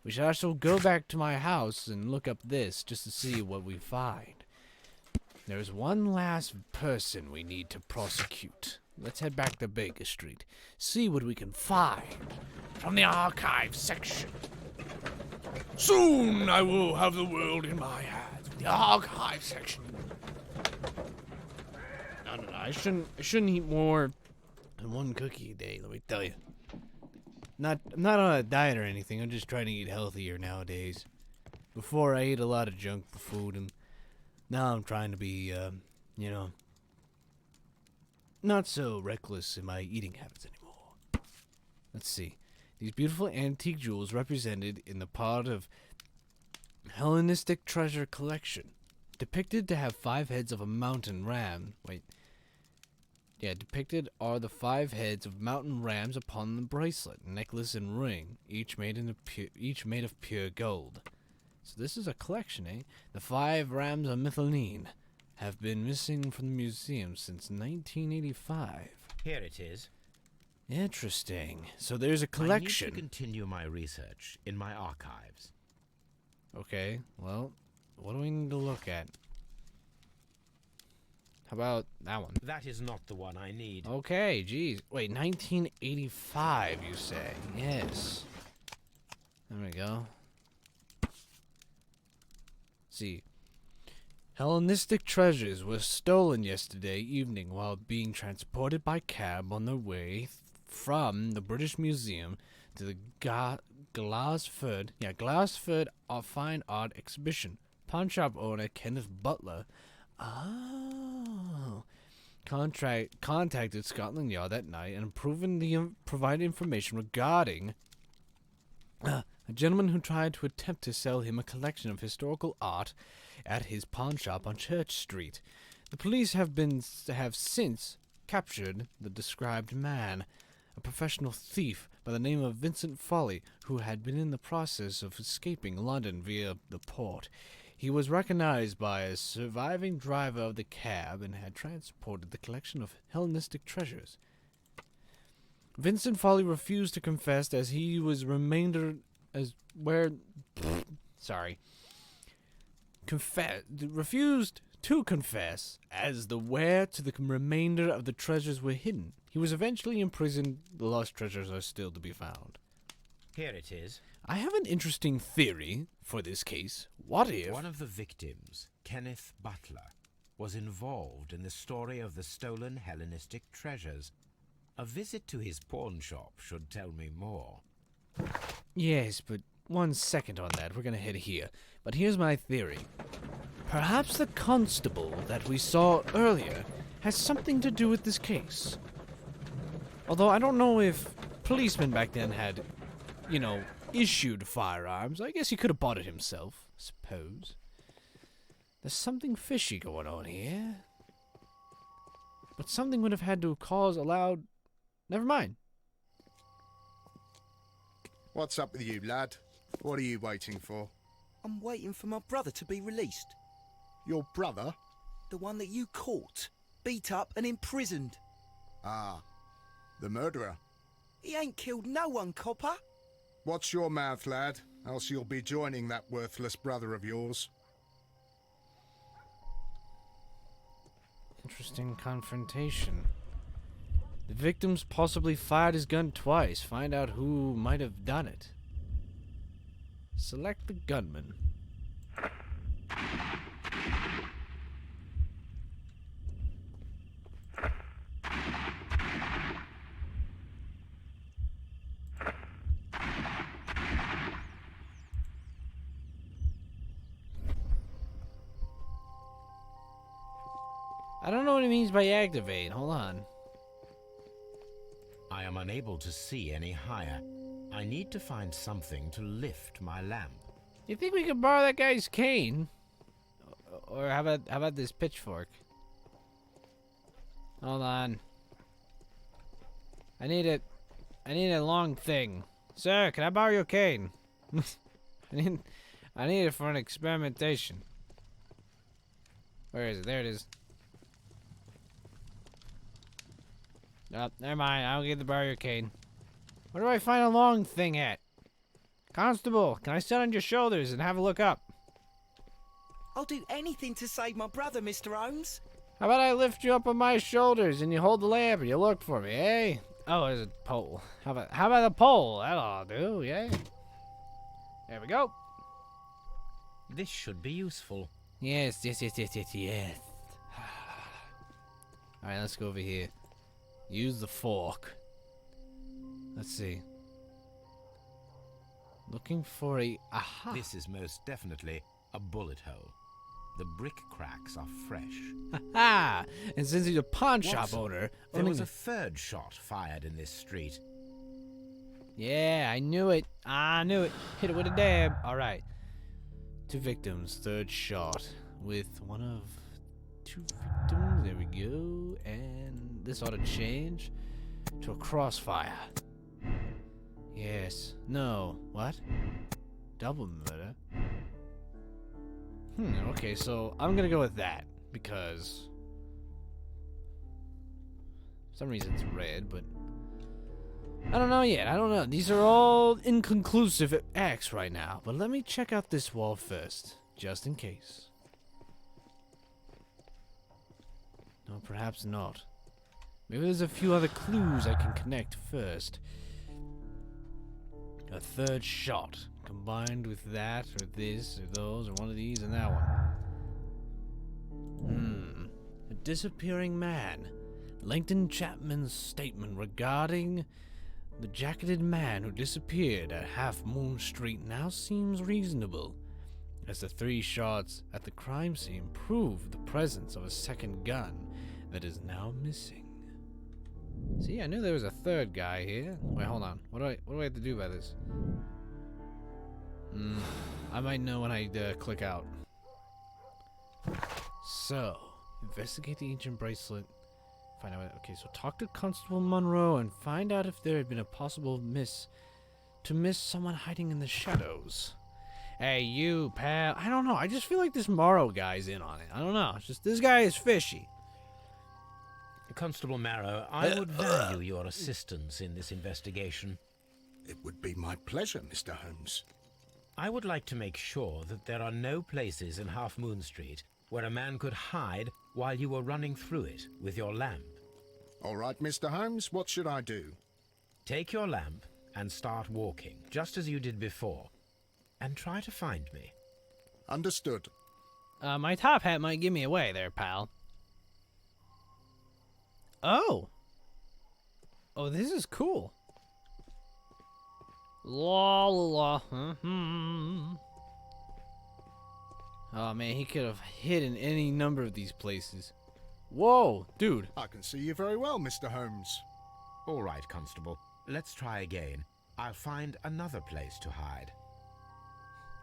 We should also go back to my house and look up this just to see what we find. There's one last person we need to prosecute. Let's head back to Baker Street. See what we can find from the archives section. Soon I will have the world in my hands. The archive section. No. I shouldn't eat more than 1 cookie a day, let me tell you. I'm not on a diet or anything. I'm just trying to eat healthier nowadays. Before I ate a lot of junk food, and now I'm trying to be, you know, not so reckless in my eating habits anymore. Let's see. These beautiful antique jewels represented in the part of Hellenistic treasure collection. Depicted to have 5 heads of a mountain ram. Depicted are the 5 heads of mountain rams upon the bracelet, necklace, and ring, each made of pure gold. So this is a collection, eh? The 5 rams of Mytilene have been missing from the museum since 1985. Here it is. Interesting. So there's a collection. I need to continue my research in my archives. Okay, well, what do we need to look at? How about that one? That is not the one I need. Okay, geez. Wait, 1985, you say? Yes. There we go. See. Hellenistic treasures were stolen yesterday evening while being transported by cab on their way from the British Museum to the Glassford Fine Art Exhibition. Pawn shop owner Kenneth Butler contacted Scotland Yard that night and provided information regarding a gentleman who tried to attempt to sell him a collection of historical art at his pawn shop on Church Street. The police have since captured the described man, a professional thief by the name of Vincent Foley, who had been in the process of escaping London via the port. He was recognized by a surviving driver of the cab and had transported the collection of Hellenistic treasures. Vincent Foley refused to confess as he was refused to confess as the where to the remainder of the treasures were hidden. He was eventually imprisoned. The lost treasures are still to be found. Here it is. I have an interesting theory for this case. What if one of the victims, Kenneth Butler, was involved in the story of the stolen Hellenistic treasures? A visit to his pawn shop should tell me more. Yes, but 1 second on that. We're gonna head here. But here's my theory. Perhaps the constable that we saw earlier has something to do with this case. Although I don't know if policemen back then had, you know, issued firearms. I guess he could have bought it himself, I suppose. There's something fishy going on here. But something would have had to cause a loud Never mind. What's up with you, lad? What are you waiting for? I'm waiting for my brother to be released. Your brother? The one that you caught, beat up and imprisoned. Ah, the murderer. He ain't killed no one, copper. Watch your mouth, lad, else you'll be joining that worthless brother of yours. Interesting confrontation. The victims possibly fired his gun twice. Find out who might have done it. Select the gunman. I don't know what he means by activate. Hold on. I am unable to see any higher. I need to find something to lift my lamp. You think we could borrow that guy's cane? Or how about this pitchfork? Hold on. I need a long thing. Sir, can I borrow your cane? I need it for an experimentation. Where is it? There it is. Oh, never mind. I don't get the borrow your cane. Where do I find a long thing at? Constable, can I sit on your shoulders and have a look up? I'll do anything to save my brother, Mr. Holmes. How about I lift you up on my shoulders and you hold the lamp and you look for me, eh? Oh, there's a pole. How about the pole? That'll do, yeah. There we go. This should be useful. Yes. Alright, let's go over here. Use the fork. Let's see. Looking for a... Aha! This is most definitely a bullet hole. The brick cracks are fresh. Ha! And since he's a pawn shop Watson, owner... There was a third shot fired in this street. Yeah, I knew it. I knew it. Hit it with a dab. Alright. 2 victims. Third shot. With one of 2 victims. There we go. And this ought to change to a crossfire. Yes. No. What? Double murder? Okay, so I'm gonna go with that. Because... for some reason it's red, but... I don't know yet. I don't know. These are all inconclusive acts right now. But let me check out this wall first. Just in case. No, perhaps not. Maybe there's a few other clues I can connect first. A third shot. Combined with that, or this, or those, or one of these, and that one. A disappearing man. Langton Chapman's statement regarding the jacketed man who disappeared at Half Moon Street now seems reasonable, as the 3 shots at the crime scene prove the presence of a second gun that is now missing. See, I knew there was a third guy here. Wait, hold on. What do I have to do about this? I might know when I click out. So, investigate the ancient bracelet. Find out. Okay, so talk to Constable Monroe and find out if there had been a possible miss someone hiding in the shadows. Hey, you pal. I don't know. I just feel like this Morrow guy's in on it. I don't know. It's just this guy is fishy. Constable Marrow, I would value your assistance in this investigation. It would be my pleasure, Mr. Holmes. I would like to make sure that there are no places in Half Moon Street where a man could hide while you were running through it with your lamp. All right, Mr. Holmes, what should I do? Take your lamp and start walking, just as you did before, and try to find me. Understood. My top hat might give me away there, pal. Oh, this is cool. La la la. Oh man, he could have hidden any number of these places. Whoa, dude. I can see you very well, Mr. Holmes. All right, Constable. Let's try again. I'll find another place to hide.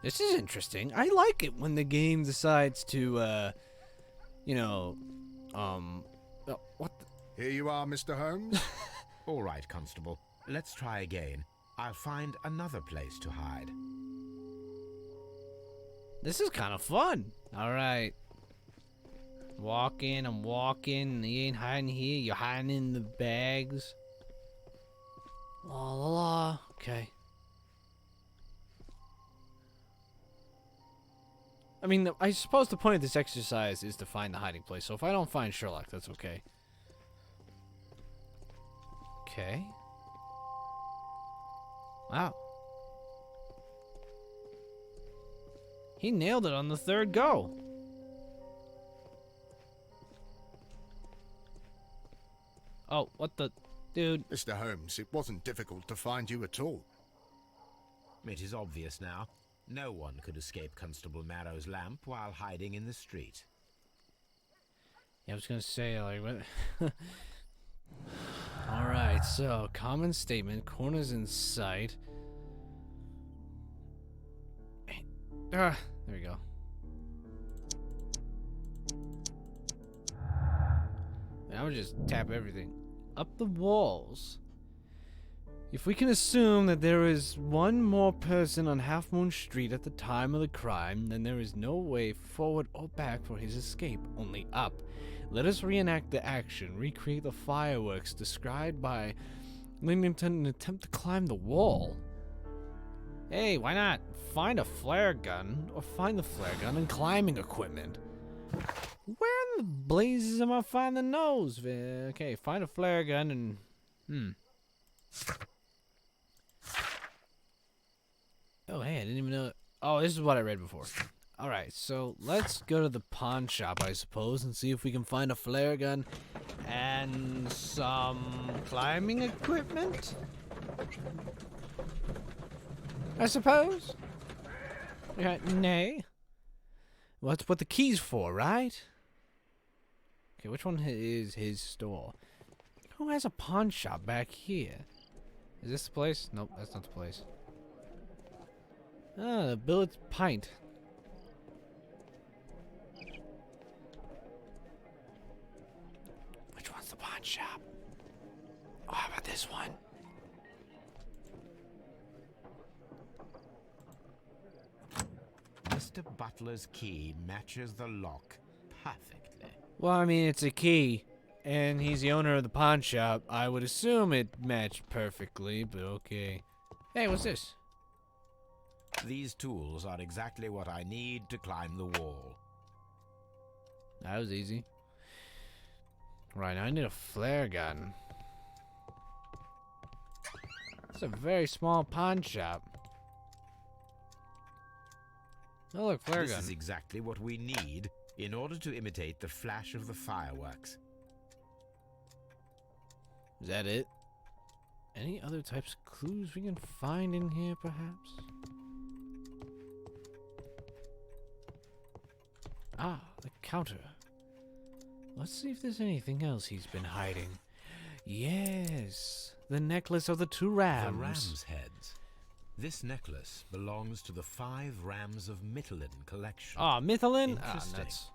This is interesting. I like it when the game decides to, what the... Here you are, Mr. Holmes. All right, Constable. Let's try again. I'll find another place to hide. This is kind of fun. All right. Walking, I'm walking. You ain't hiding here. You're hiding in the bags. La la la. Okay. I mean, I suppose the point of this exercise is to find the hiding place. So if I don't find Sherlock, that's okay. Okay. Wow. He nailed it on the third go. Oh, what the... Dude. Mr. Holmes, it wasn't difficult to find you at all. It is obvious now. No one could escape Constable Marrow's lamp while hiding in the street. Yeah, I was gonna say, like, what? Alright, so, common statement, corners in sight. There we go. Now we just tap everything. Up the walls. If we can assume that there is one more person on Half Moon Street at the time of the crime, then there is no way forward or back for his escape, only up. Let us reenact the action, recreate the fireworks described by Lingington and attempt to climb the wall. Hey, why not? Find a flare gun, or find the flare gun and climbing equipment. Where in the blazes am I finding those? Okay, find a flare gun and... Oh, hey, I didn't even know... Oh, this is what I read before. Alright, so let's go to the pawn shop, I suppose, and see if we can find a flare gun and some climbing equipment? I suppose? Yeah, nay. Well, that's what the key's for, right? Okay, which one is his store? Who has a pawn shop back here? Is this the place? Nope, that's not the place. Ah, the Billet's Pint. Which one's the pawn shop? Oh, how about this one? Mr. Butler's key matches the lock perfectly. Well, I mean, it's a key, and he's the owner of the pawn shop. I would assume it matched perfectly, but okay. Hey, what's this? These tools are exactly what I need to climb the wall. That was easy. Right, now I need a flare gun. It's a very small pawn shop. Oh, look, flare gun. This is exactly what we need in order to imitate the flash of the fireworks. Is that it? Any other types of clues we can find in here, perhaps? Ah, the counter. Let's see if there's anything else he's been hiding. Yes, the necklace of the two rams. The ram's heads. This necklace belongs to the 5 Rams of Mittelin collection. Ah, Mittelin? Interesting. Nuts.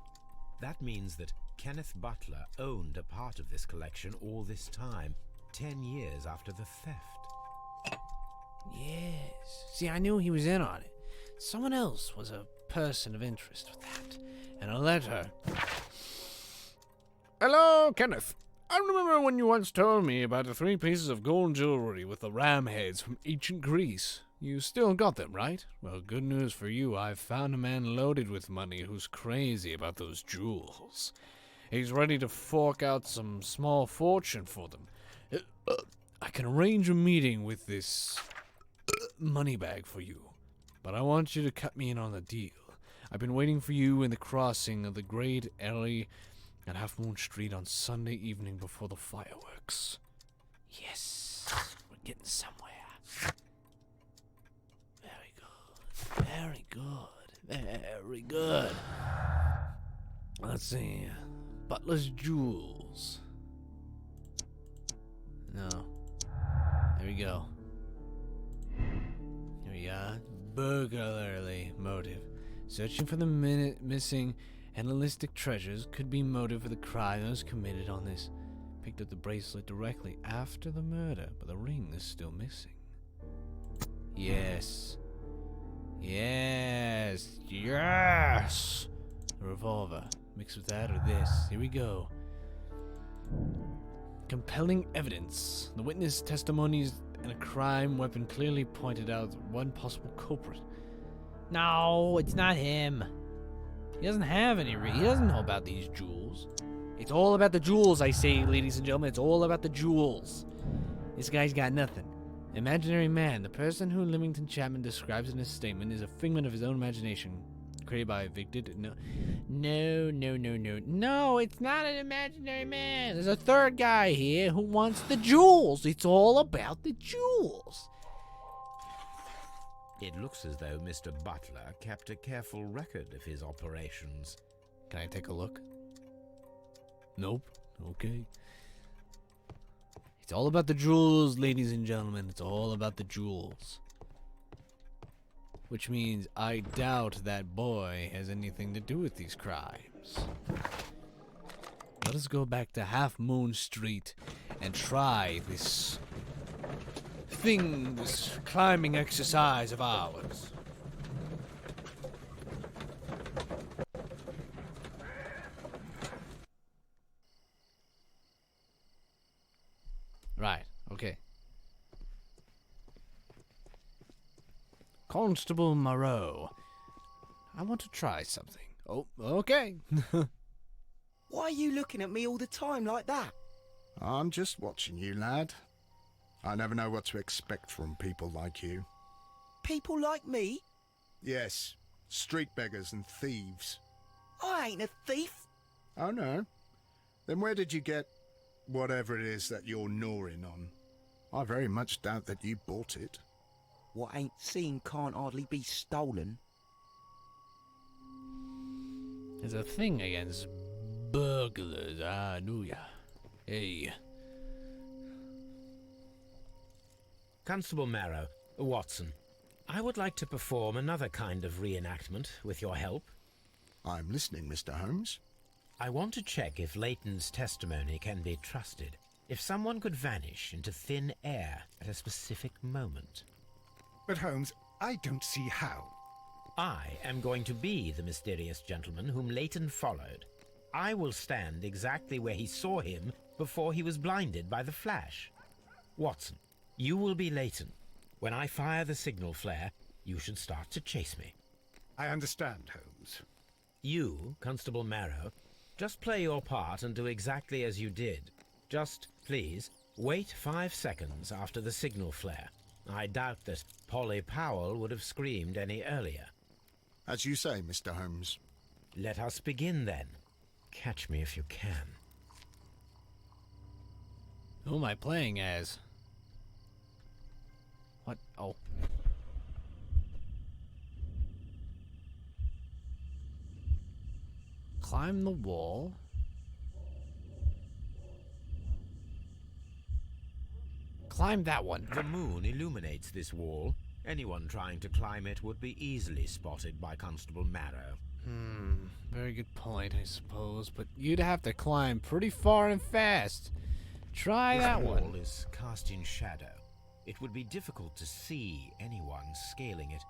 That means that Kenneth Butler owned a part of this collection all this time, 10 years after the theft. Yes. See, I knew he was in on it. Someone else was a person of interest with that. And a letter. Hello, Kenneth. I remember when you once told me about the 3 pieces of gold jewelry with the ram heads from ancient Greece. You still got them, right? Well, good news for you. I've found a man loaded with money who's crazy about those jewels. He's ready to fork out some small fortune for them. I can arrange a meeting with this money bag for you, but I want you to cut me in on the deal. I've been waiting for you in the crossing of the Great Alley at Half Moon Street on Sunday evening before the fireworks. Yes, we're getting somewhere. Very good. Very good. Very good. Let's see. Butler's Jewels. No. There we go. Here we are. Burglary motive. Searching for the missing Hellenistic treasures could be motive for the crime that was committed on this picked up the bracelet directly after the murder, but the ring is still missing. Yes. Yes. Yes! A revolver. Mixed with that or this. Here we go. Compelling evidence. The witness testimonies and a crime weapon clearly pointed out one possible culprit. No, it's not him. He doesn't have any he doesn't know about these jewels. It's all about the jewels, I say, ladies and gentlemen. It's all about the jewels. This guy's got nothing. Imaginary man. The person who Leamington Chapman describes in his statement is a figment of his own imagination. Created by Victor. No, it's not an imaginary man. There's a third guy here who wants the jewels. It's all about the jewels. It looks as though Mr. Butler kept a careful record of his operations. Can I take a look? Nope. Okay. It's all about the jewels, ladies and gentlemen. It's all about the jewels. Which means I doubt that boy has anything to do with these crimes. Let us go back to Half Moon Street and try this climbing exercise of ours. Right, okay. Constable Moreau, I want to try something. Oh, okay. Why are you looking at me all the time like that? I'm just watching you, lad. I never know what to expect from people like you. People like me? Yes, street beggars and thieves. I ain't a thief. Oh, no? Then where did you get whatever it is that you're gnawing on? I very much doubt that you bought it. What ain't seen can't hardly be stolen. There's a thing against burglars. Ah, knew ya. Hey. Constable Marrow, Watson, I would like to perform another kind of reenactment with your help. I'm listening, Mr. Holmes. I want to check if Leighton's testimony can be trusted. If someone could vanish into thin air at a specific moment. But Holmes, I don't see how. I am going to be the mysterious gentleman whom Leighton followed. I will stand exactly where he saw him before he was blinded by the flash. Watson, you will be Leighton. When I fire the signal flare, you should start to chase me. I understand, Holmes. You, Constable Marrow, just play your part and do exactly as you did. Just, please, wait 5 seconds after the signal flare. I doubt that Polly Powell would have screamed any earlier. As you say, Mr. Holmes. Let us begin then. Catch me if you can. Who am I playing as? What? Oh. Climb the wall. Climb that one. The moon illuminates this wall. Anyone trying to climb it would be easily spotted by Constable Marrow. Very good point, I suppose. But you'd have to climb pretty far and fast. Try that one. The wall is cast in shadow. It would be difficult to see anyone scaling it.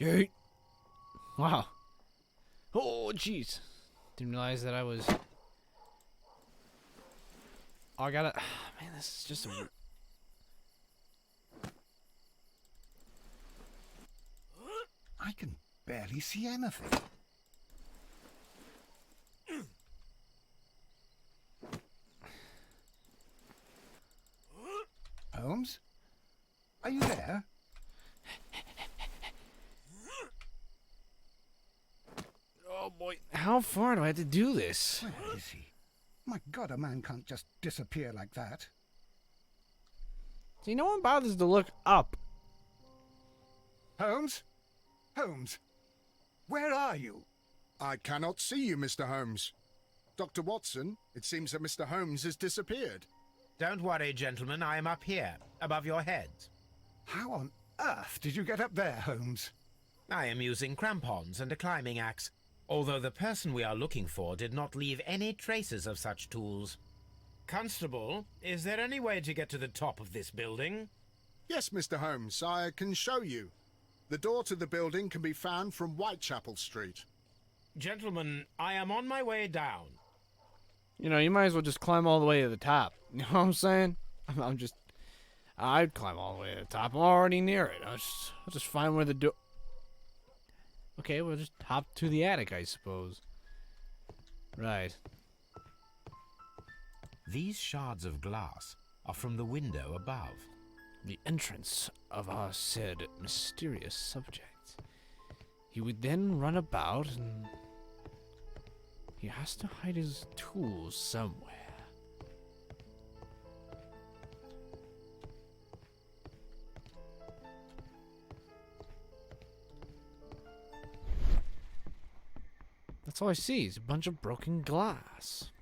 Yeet. Wow. Oh, jeez. Didn't realize that I was... Oh, I gotta... Man, this is just a... I can barely see anything. Holmes? Are you there? Oh, boy. How far do I have to do this? Where is he? My God, a man can't just disappear like that. See, no one bothers to look up. Holmes? Holmes? Where are you? I cannot see you, Mr. Holmes. Dr. Watson, it seems that Mr. Holmes has disappeared. Don't worry, gentlemen, I am up here, above your heads. How on earth did you get up there, Holmes? I am using crampons and a climbing axe, although the person we are looking for did not leave any traces of such tools. Constable, is there any way to get to the top of this building? Yes, Mr. Holmes, I can show you. The door to the building can be found from Whitechapel Street. Gentlemen, I am on my way down. You know, you might as well just climb all the way to the top. You know what I'm saying? I'd climb all the way to the top. I'm already near it. I'll just find where the door... Okay, we'll just hop to the attic, I suppose. Right. These shards of glass are from the window above. The entrance of our said mysterious subject. He would then run about and... He has to hide his tools somewhere. That's all I see is a bunch of broken glass.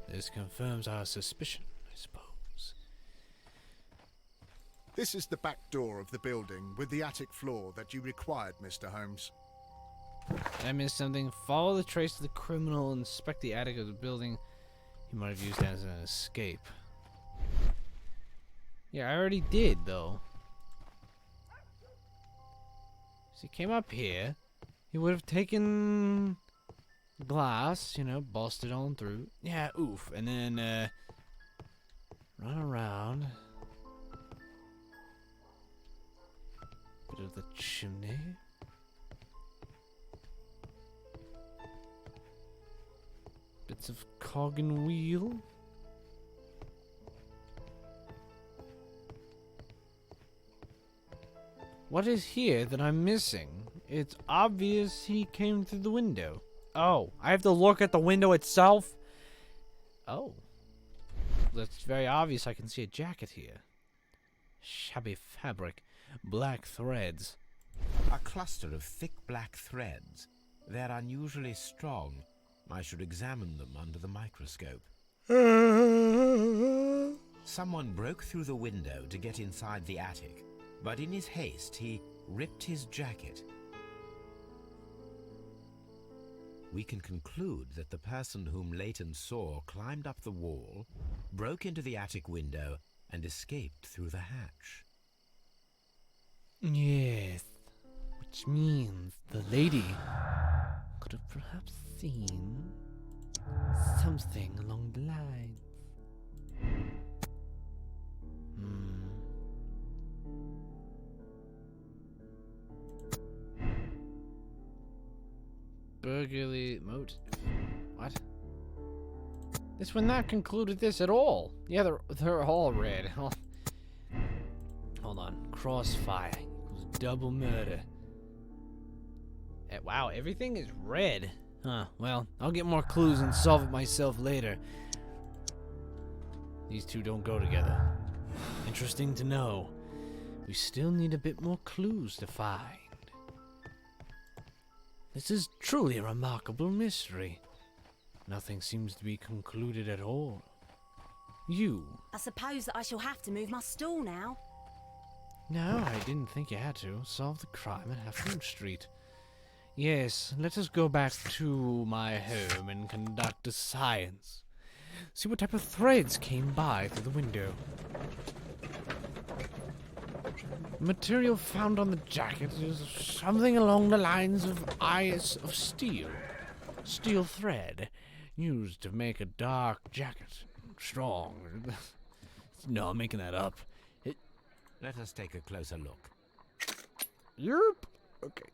This confirms our suspicion, I suppose. This is the back door of the building with the attic floor that you required, Mr. Holmes. Did I miss something? Follow the trace of the criminal, inspect the attic of the building. He might have used that as an escape. Yeah, I already did, though. So he came up here. He would have taken glass, you know, busted on through. Yeah, oof. And then, run around. Bit of the chimney. Bits of cog and wheel. What is here that I'm missing? It's obvious he came through the window. Oh, I have to look at the window itself? Oh. That's very obvious. I can see a jacket here. Shabby fabric. Black threads. A cluster of thick black threads. They're unusually strong. I should examine them under the microscope. Someone broke through the window to get inside the attic, but in his haste he ripped his jacket. We can conclude that the person whom Leighton saw climbed up the wall, broke into the attic window, and escaped through the hatch. Yes, which means the lady could have perhaps seen something along the lines. Burglary motive. What? This would not concluded this at all. Yeah, they're all red. Hold on. Crossfire equals double murder. Wow, everything is red. Huh, well, I'll get more clues and solve it myself later. These two don't go together. Interesting to know. We still need a bit more clues to find. This is truly a remarkable mystery. Nothing seems to be concluded at all. You? I suppose that I shall have to move my stool now. No, I didn't think you had to. Solve the crime at Half Moon Street. Yes, let us go back to my home and conduct a science. See what type of threads came by through the window. The material found on the jacket is something along the lines of steel. Steel thread, used to make a dark jacket. Strong. No, I'm making that up. Let us take a closer look. Yep. Okay.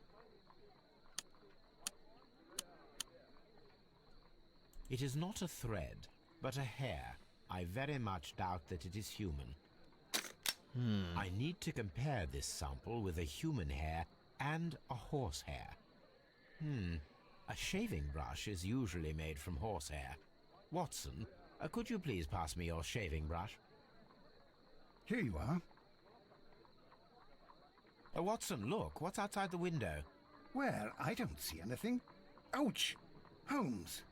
It is not a thread, but a hair. I very much doubt that it is human. I need to compare this sample with a human hair and a horse hair. A shaving brush is usually made from horsehair. Watson, could you please pass me your shaving brush? Here you are. Watson, look, what's outside the window? Where? I don't see anything. Ouch! Holmes!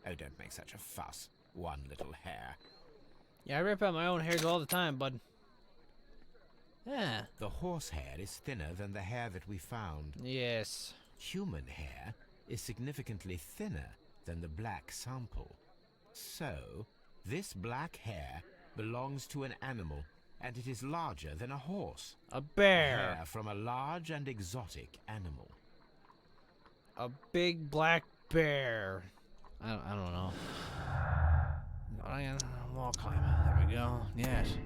Oh, don't make such a fuss. One little hair. Yeah, I rip out my own hairs all the time, bud. Yeah. The horsehair is thinner than the hair that we found. Yes. Human hair is significantly thinner than the black sample. So, this black hair belongs to an animal, and it is larger than a horse. A bear. Hair from a large and exotic animal. A big black bear. I don't know. Wall climber. There we go. Yes.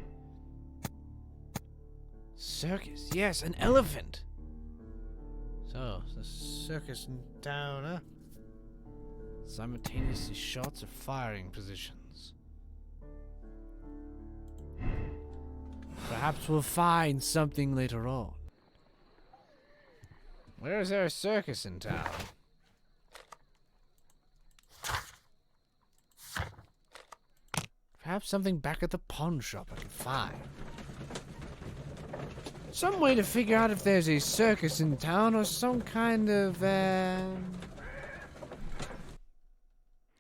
Circus. Yes, an elephant. So, the circus in town, huh? Simultaneously shots of firing positions. Perhaps we'll find something later on. Where is there a circus in town? Perhaps something back at the pawn shop I can find. Some way to figure out if there's a circus in town or some kind of, I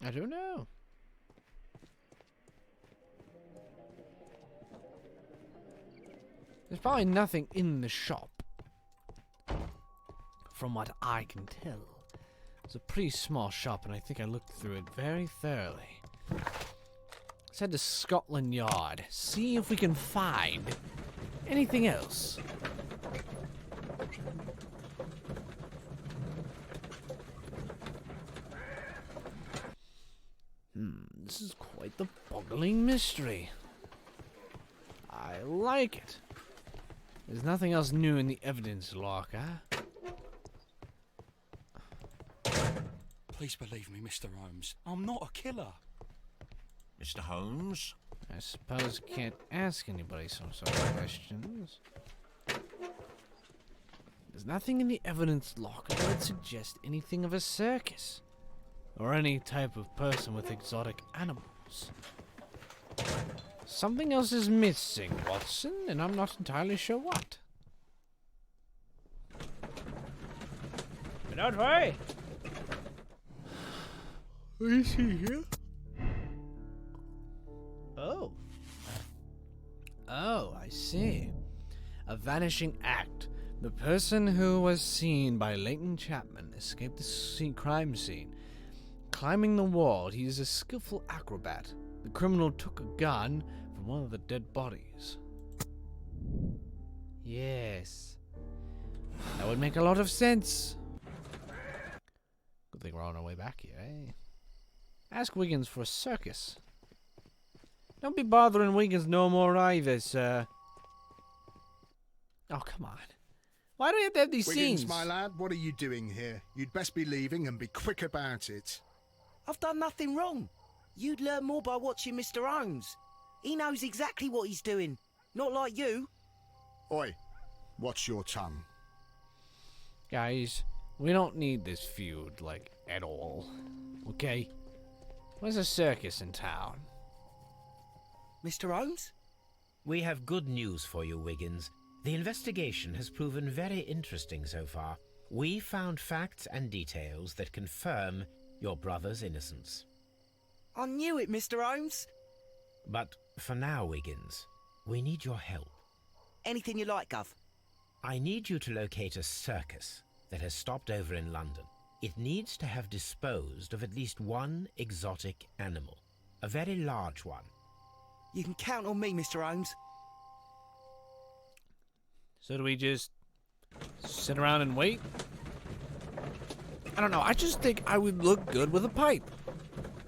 don't know. There's probably nothing in the shop. From what I can tell. It's a pretty small shop, and I think I looked through it very thoroughly. Let's head to Scotland Yard. See if we can find anything else. This is quite the boggling mystery. I like it. There's nothing else new in the evidence locker. Please believe me, Mr. Holmes. I'm not a killer. Mr. Holmes? I suppose you can't ask anybody some sort of questions. There's nothing in the evidence locker that would suggest anything of a circus. Or any type of person with exotic animals. Something else is missing, Watson, and I'm not entirely sure what. But don't worry. Is he here? Oh. Oh, I see. A vanishing act. The person who was seen by Leighton Chapman escaped the crime scene. Climbing the wall, he is a skillful acrobat. The criminal took a gun from one of the dead bodies. Yes. That would make a lot of sense. Good thing we're on our way back here, eh? Ask Wiggins for a circus. Don't be bothering Wiggins no more either, sir. Oh, come on. Why do we have to have these Wiggins, scenes? my lad, what are you doing here? You'd best be leaving and be quick about it. I've done nothing wrong. You'd learn more by watching Mr. Holmes. He knows exactly what he's doing. Not like you. Oi, watch your tongue. Guys, we don't need this feud, like, at all. Okay? Where's a circus in town? Mr. Holmes? We have good news for you, Wiggins. The investigation has proven very interesting so far. We found facts and details that confirm your brother's innocence. I knew it, Mr. Holmes. But for now, Wiggins, we need your help. Anything you like, Gov. I need you to locate a circus that has stopped over in London. It needs to have disposed of at least one exotic animal. A very large one. You can count on me, Mr. Holmes. So do we just sit around and wait? I don't know, I just think I would look good with a pipe.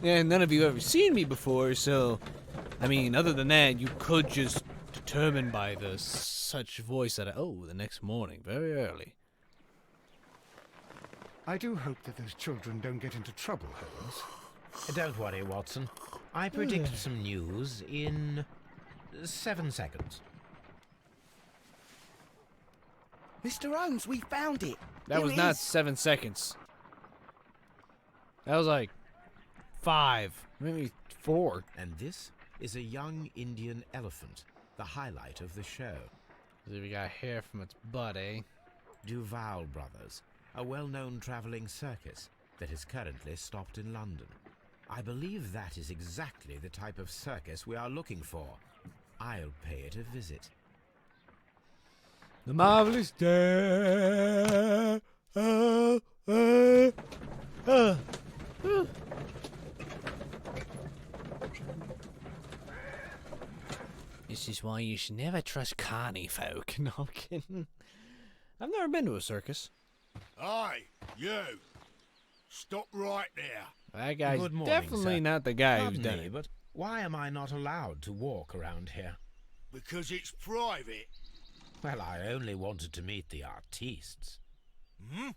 And none of you have ever seen me before, so... I mean, other than that, you could just determine by the such voice that the next morning, very early. I do hope that those children don't get into trouble, Holmes. Don't worry, Watson. I predict some news in 7 seconds. Mr. Holmes, we found it. That Here was it not is. 7 seconds. That was like 5, maybe 4. And this is a young Indian elephant, the highlight of the show. We got hair from its butt, eh? Duval brothers, a well-known travelling circus that is currently stopped in London. I believe that is exactly the type of circus we are looking for. I'll pay it a visit. The marvelous day. This is why you should never trust carny folk. No, I'm kidding. I've never been to a circus. Hey, you! Stop right there. That guy's Good morning, definitely sir. not the guy Pardon who's done me, it. but why am I not allowed to walk around here? Because it's private. Well, I only wanted to meet the artistes. Hmm?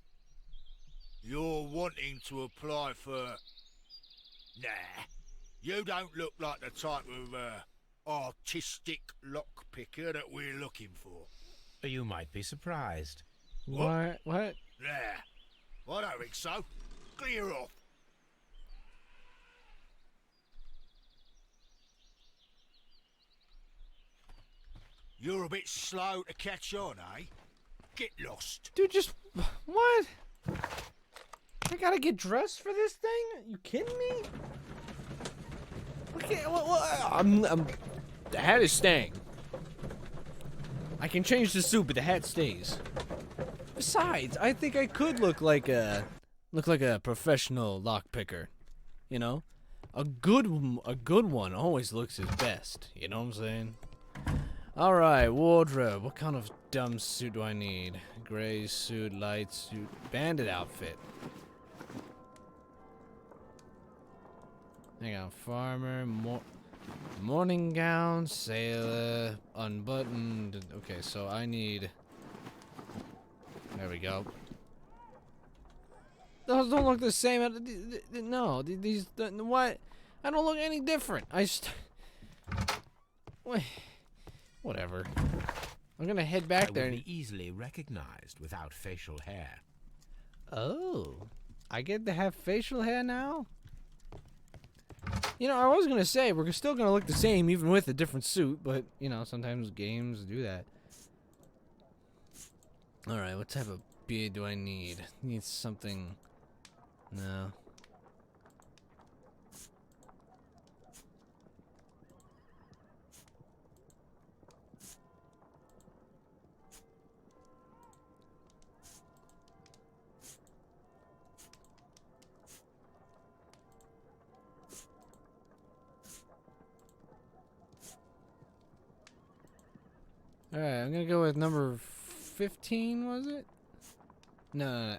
You're wanting to apply for... Nah. You don't look like the type of, artistic lockpicker that we're looking for. You might be surprised. What? What? Nah. I don't think so. Clear off. You're a bit slow to catch on, eh? Get lost. Dude, just... What? I gotta get dressed for this thing? Are you kidding me? Okay, I'm... The hat is staying. I can change the suit, but the hat stays. Besides, I think I could look like a professional lockpicker. You know? A good one always looks his best. You know what I'm saying? Alright, wardrobe. What kind of dumb suit do I need? Gray suit, light suit, bandit outfit. Hang on, farmer, morning gown, sailor, unbuttoned. Okay, so I need... There we go. Those don't look the same. No, these... What? I don't look any different. Wait. Whatever. I'm gonna head back there. I would be easily recognized without facial hair. Oh, I get to have facial hair now? You know, I was gonna say we're still gonna look the same even with a different suit, but you know, sometimes games do that. Alright, what type of beard do I need? Need something... No. Alright, I'm gonna go with number 15, was it? No.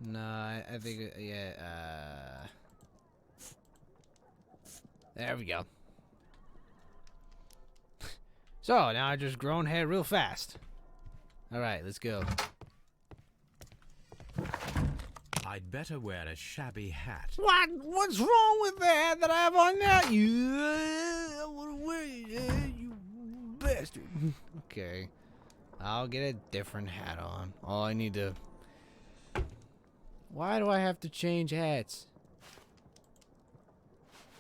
No, I think, yeah, there we go. So, now I just grown hair real fast. Alright, let's go. I'd better wear a shabby hat. What? What's wrong with the hat that I have on now? You bastard. Okay. I'll get a different hat on. All I need to... Why do I have to change hats?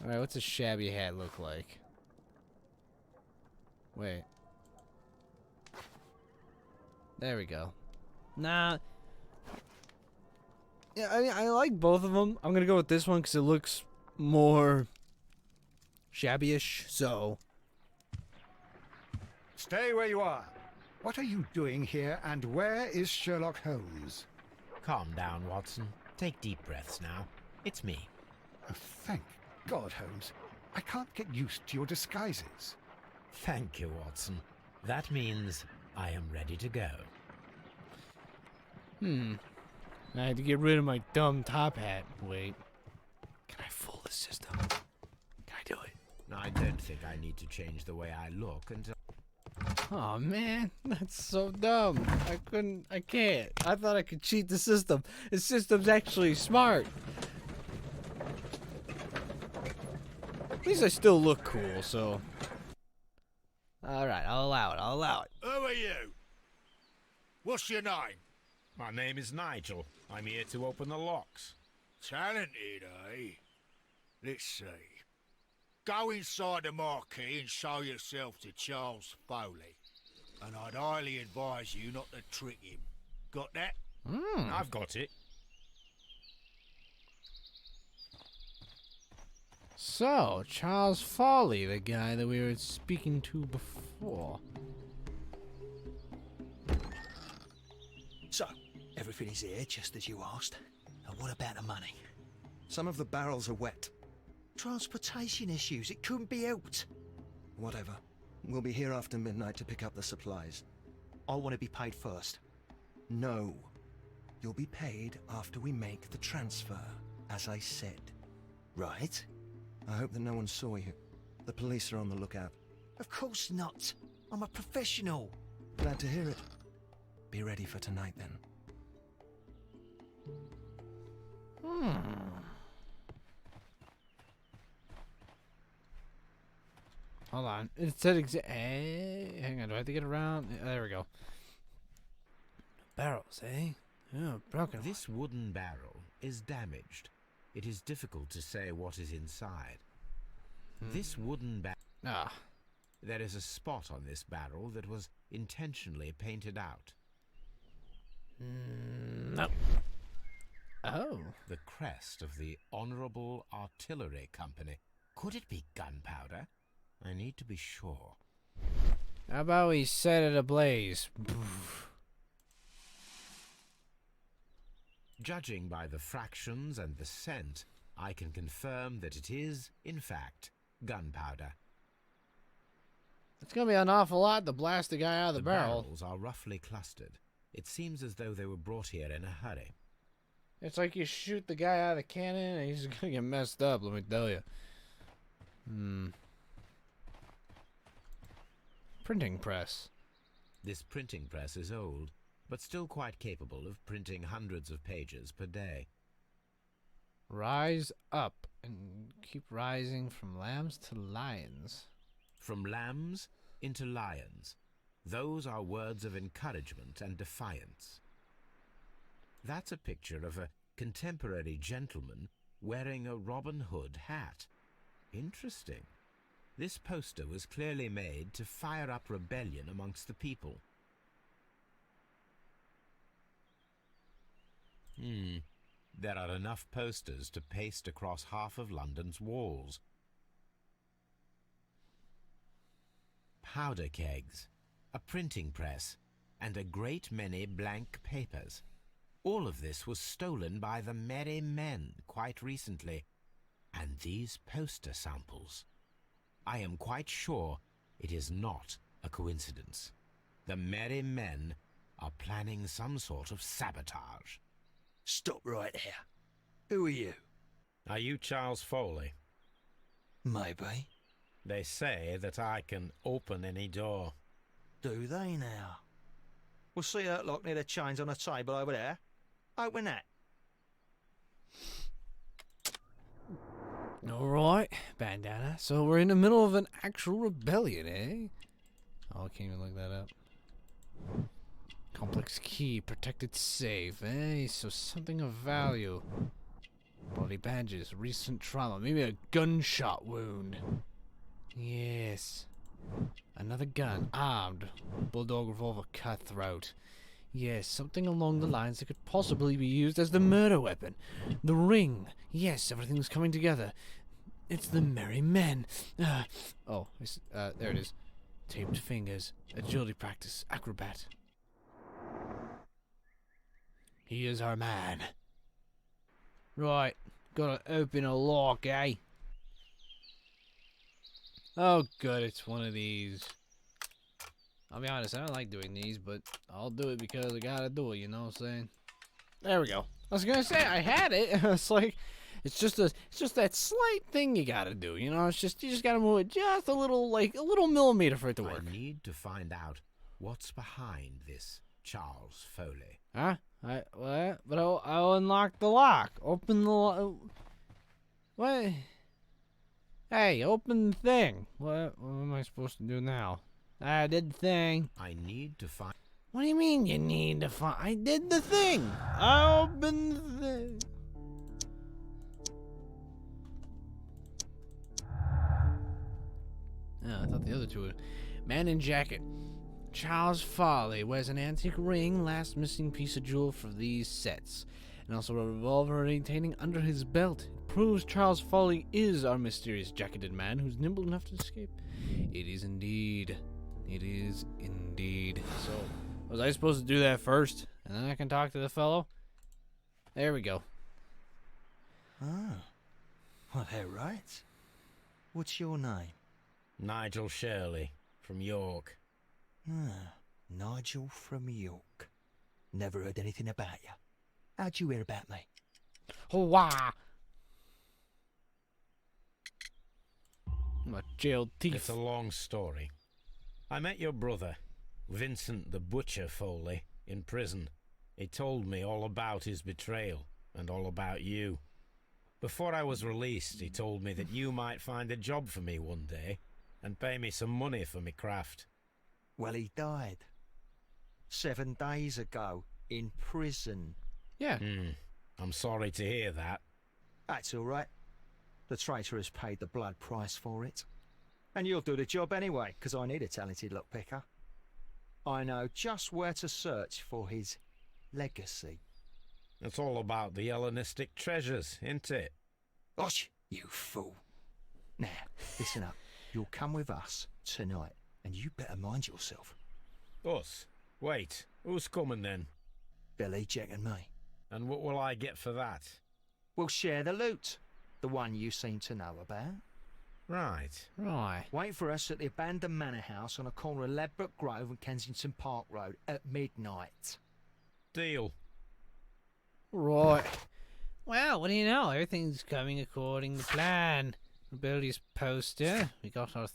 Alright, what's a shabby hat look like? Wait. There we go. Nah. Yeah, I like both of them. I'm gonna go with this one because it looks more shabby-ish, so... Stay where you are. What are you doing here, and where is Sherlock Holmes? Calm down, Watson. Take deep breaths now. It's me. Oh, thank God, Holmes. I can't get used to your disguises. Thank you, Watson. That means I am ready to go. I had to get rid of my dumb top hat. Wait. Can I fool the system? Can I do it? I don't think I need to change the way I look until... Oh man, that's so dumb. I can't. I thought I could cheat the system. The system's actually smart. At least I still look cool, so... Alright, I'll allow it. Who are you? What's your name? My name is Nigel. I'm here to open the locks. Talented, eh? Let's see. Go inside the marquee and show yourself to Charles Foley. And I'd highly advise you not to trick him. Got that? I've got it. So, Charles Foley, the guy that we were speaking to before. So, everything is here just as you asked. And what about the money? Some of the barrels are wet. Transportation issues, it couldn't be helped. Whatever. We'll be here after midnight to pick up the supplies. I want to be paid first. No. You'll be paid after we make the transfer, as I said. Right? I hope that no one saw you. The police are on the lookout. Of course not. I'm a professional. Glad to hear it. Be ready for tonight, then. Hold on. It said hang on, do I have to get around? There we go. Barrels, eh? Oh, broken. This wooden barrel is damaged. It is difficult to say what is inside. This wooden barrel... There is a spot on this barrel that was intentionally painted out. No. Oh. The crest of the Honourable Artillery Company. Could it be gunpowder? I need to be sure. How about we set it ablaze? Judging by the fractions and the scent, I can confirm that it is, in fact, gunpowder. It's gonna be an awful lot to blast the guy out of the barrel. Barrels are roughly clustered. It seems as though they were brought here in a hurry. It's like you shoot the guy out of the cannon and he's gonna get messed up, let me tell you. Printing press. This printing press is old, but still quite capable of printing hundreds of pages per day. Rise up and keep rising from lambs to lions. From lambs into lions. Those are words of encouragement and defiance. That's a picture of a contemporary gentleman wearing a Robin Hood hat. Interesting. This poster was clearly made to fire up rebellion amongst the people. There are enough posters to paste across half of London's walls. Powder kegs, a printing press, and a great many blank papers. All of this was stolen by the Merry Men quite recently. And these poster samples. I am quite sure it is not a coincidence. The Merry Men are planning some sort of sabotage. Stop right here. Who are you? Are you Charles Foley? Maybe. They say that I can open any door. Do they now? We'll see that lock near the chains on the table over there. Open that. Alright, bandana. So we're in the middle of an actual rebellion, eh? Oh, I can't even look that up. Complex key, protected safe, eh? So something of value. Bloody badges, recent trauma, maybe a gunshot wound. Yes. Another gun, armed. Bulldog revolver, cutthroat. Yes, something along the lines that could possibly be used as the murder weapon. The ring. Yes, everything's coming together. It's the Merry Men. There it is. Taped fingers. Agility practice. Acrobat. He is our man. Right. Gotta open a lock, eh? Oh, good. It's one of these. I'll be honest, I don't like doing these, but I'll do it because I gotta do it, you know what I'm saying? There we go. I was gonna say, I had it. It's like, it's just that slight thing you gotta do, you know? It's just, you just gotta move it just a little, like, a little millimeter for it to work. I need to find out what's behind this Charles Foley. Huh? What? But I'll unlock the lock. Open the lock. What? Hey, open the thing. What am I supposed to do now? I did the thing. I need to find... What do you mean you need to find... I did the thing. I opened the thing. Oh, I thought the other two were... Man in jacket. Charles Farley wears an antique ring, last missing piece of jewel for these sets, and also a revolver retaining under his belt. It proves Charles Farley is our mysterious jacketed man who's nimble enough to escape. It is indeed. It is indeed. So, was I supposed to do that first, and then I can talk to the fellow? There we go. Ah, well, they're right. What's your name? Nigel Shirley, from York. Ah, Nigel from York. Never heard anything about you. How'd you hear about me? Wah! I'm a jailed thief. It's a long story. I met your brother, Vincent the Butcher Foley, in prison. He told me all about his betrayal and all about you. Before I was released, he told me that you might find a job for me one day and pay me some money for me craft. Well, he died 7 days ago in prison. Yeah. I'm sorry to hear that. That's all right. The traitor has paid the blood price for it. And you'll do the job anyway, because I need a talented lockpicker. I know just where to search for his legacy. It's all about the Hellenistic treasures, isn't it? Osh, you fool. Now, listen up. You'll come with us tonight, and you better mind yourself. Us? Wait, who's coming then? Billy, Jack and me. And what will I get for that? We'll share the loot. The one you seem to know about. Right. Wait for us at the abandoned manor house on the corner of Ladbroke Grove and Kensington Park Road at midnight. Deal. Right. Well, what do you know? Everything's coming according to plan. We built his poster. We got our...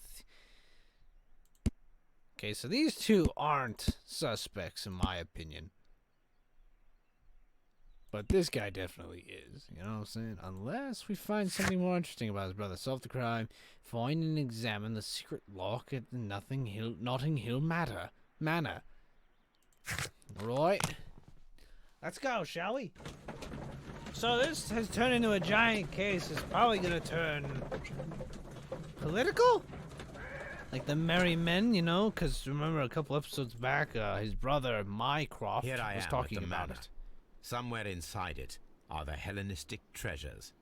Okay, so these two aren't suspects, in my opinion. But this guy definitely is. You know what I'm saying? Unless we find something more interesting about his brother. Solve the crime. Find and examine the secret lock at the Notting Hill Manor. Right. Let's go, shall we? So this has turned into a giant case. It's probably going to turn political? Like the Merry Men, you know? Because remember a couple episodes back, his brother, Mycroft, Here I was am talking at the about manor. it. Somewhere inside it are the Hellenistic treasures.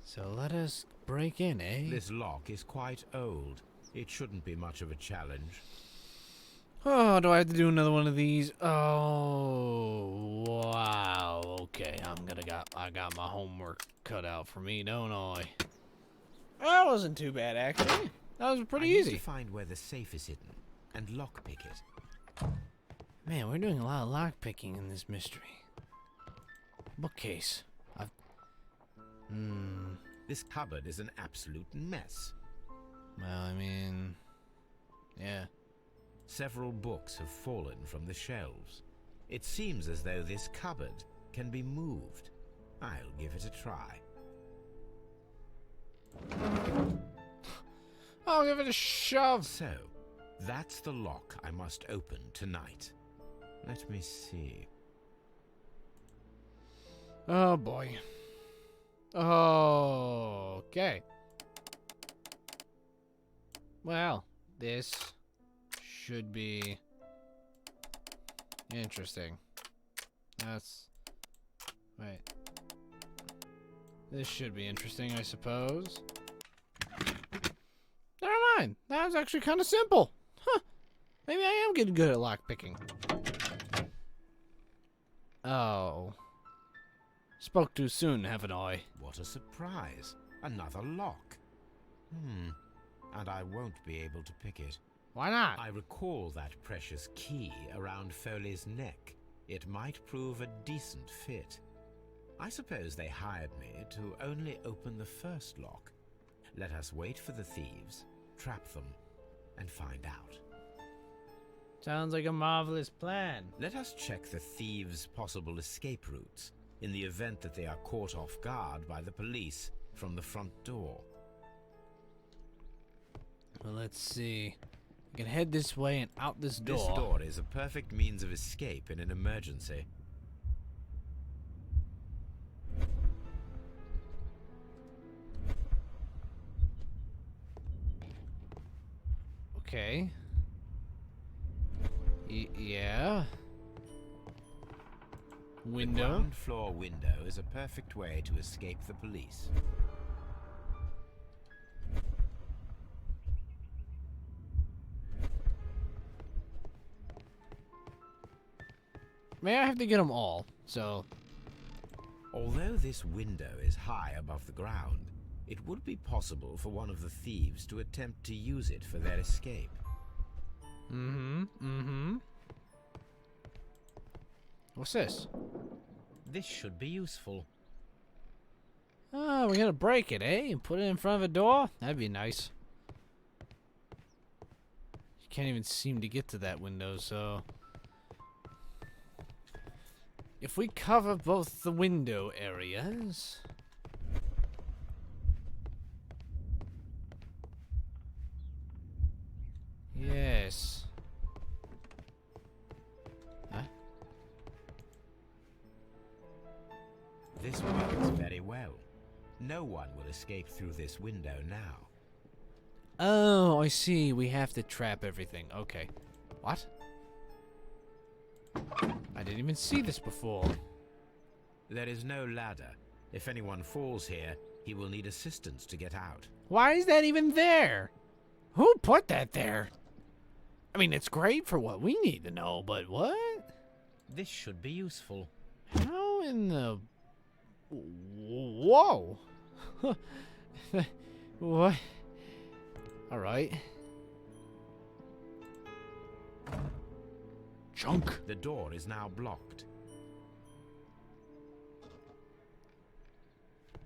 So let us break in, eh? This lock is quite old. It shouldn't be much of a challenge. Oh, do I have to do another one of these? Oh, wow. Okay, I got my homework cut out for me, don't I? That wasn't too bad, actually. That was pretty I easy. need to find where the safe is hidden and lockpick it. Man, we're doing a lot of lockpicking in this mystery. Bookcase. This cupboard is an absolute mess. Well, I mean... yeah. Several books have fallen from the shelves. It seems as though this cupboard can be moved. I'll give it a try. I'll give it a shove. So, that's the lock I must open tonight. Let me see. Oh, boy. Okay. Well, this should be interesting. Wait. This should be interesting, I suppose. Never mind. That was actually kind of simple. Huh. Maybe I am getting good at lockpicking. Oh. Spoke too soon, haven't I? What a surprise. Another lock. And I won't be able to pick it. Why not? I recall that precious key around Foley's neck. It might prove a decent fit. I suppose they hired me to only open the first lock. Let us wait for the thieves, trap them, and find out. Sounds like a marvelous plan. Let us check the thieves' possible escape routes in the event that they are caught off guard by the police from the front door. Well, let's see. We can head this way and out this door. This door is a perfect means of escape in an emergency. Okay. Yeah. The Window. ground floor window is a perfect way to escape the police. May I have to get them all? So. Although this window is high above the ground, it would be possible for one of the thieves to attempt to use it for their escape. What's this? This should be useful. Oh, we're gonna break it, eh? And put it in front of a door? That'd be nice. You can't even seem to get to that window, so... If we cover both the window areas... Yes. Huh? This works very well. No one will escape through this window now. Oh, I see. We have to trap everything. Okay. What? I didn't even see this before. There is no ladder. If anyone falls here, he will need assistance to get out. Why is that even there? Who put that there? I mean, it's great for what we need to know, but what? This should be useful. How in the... Whoa! What? Alright. Junk. The door is now blocked.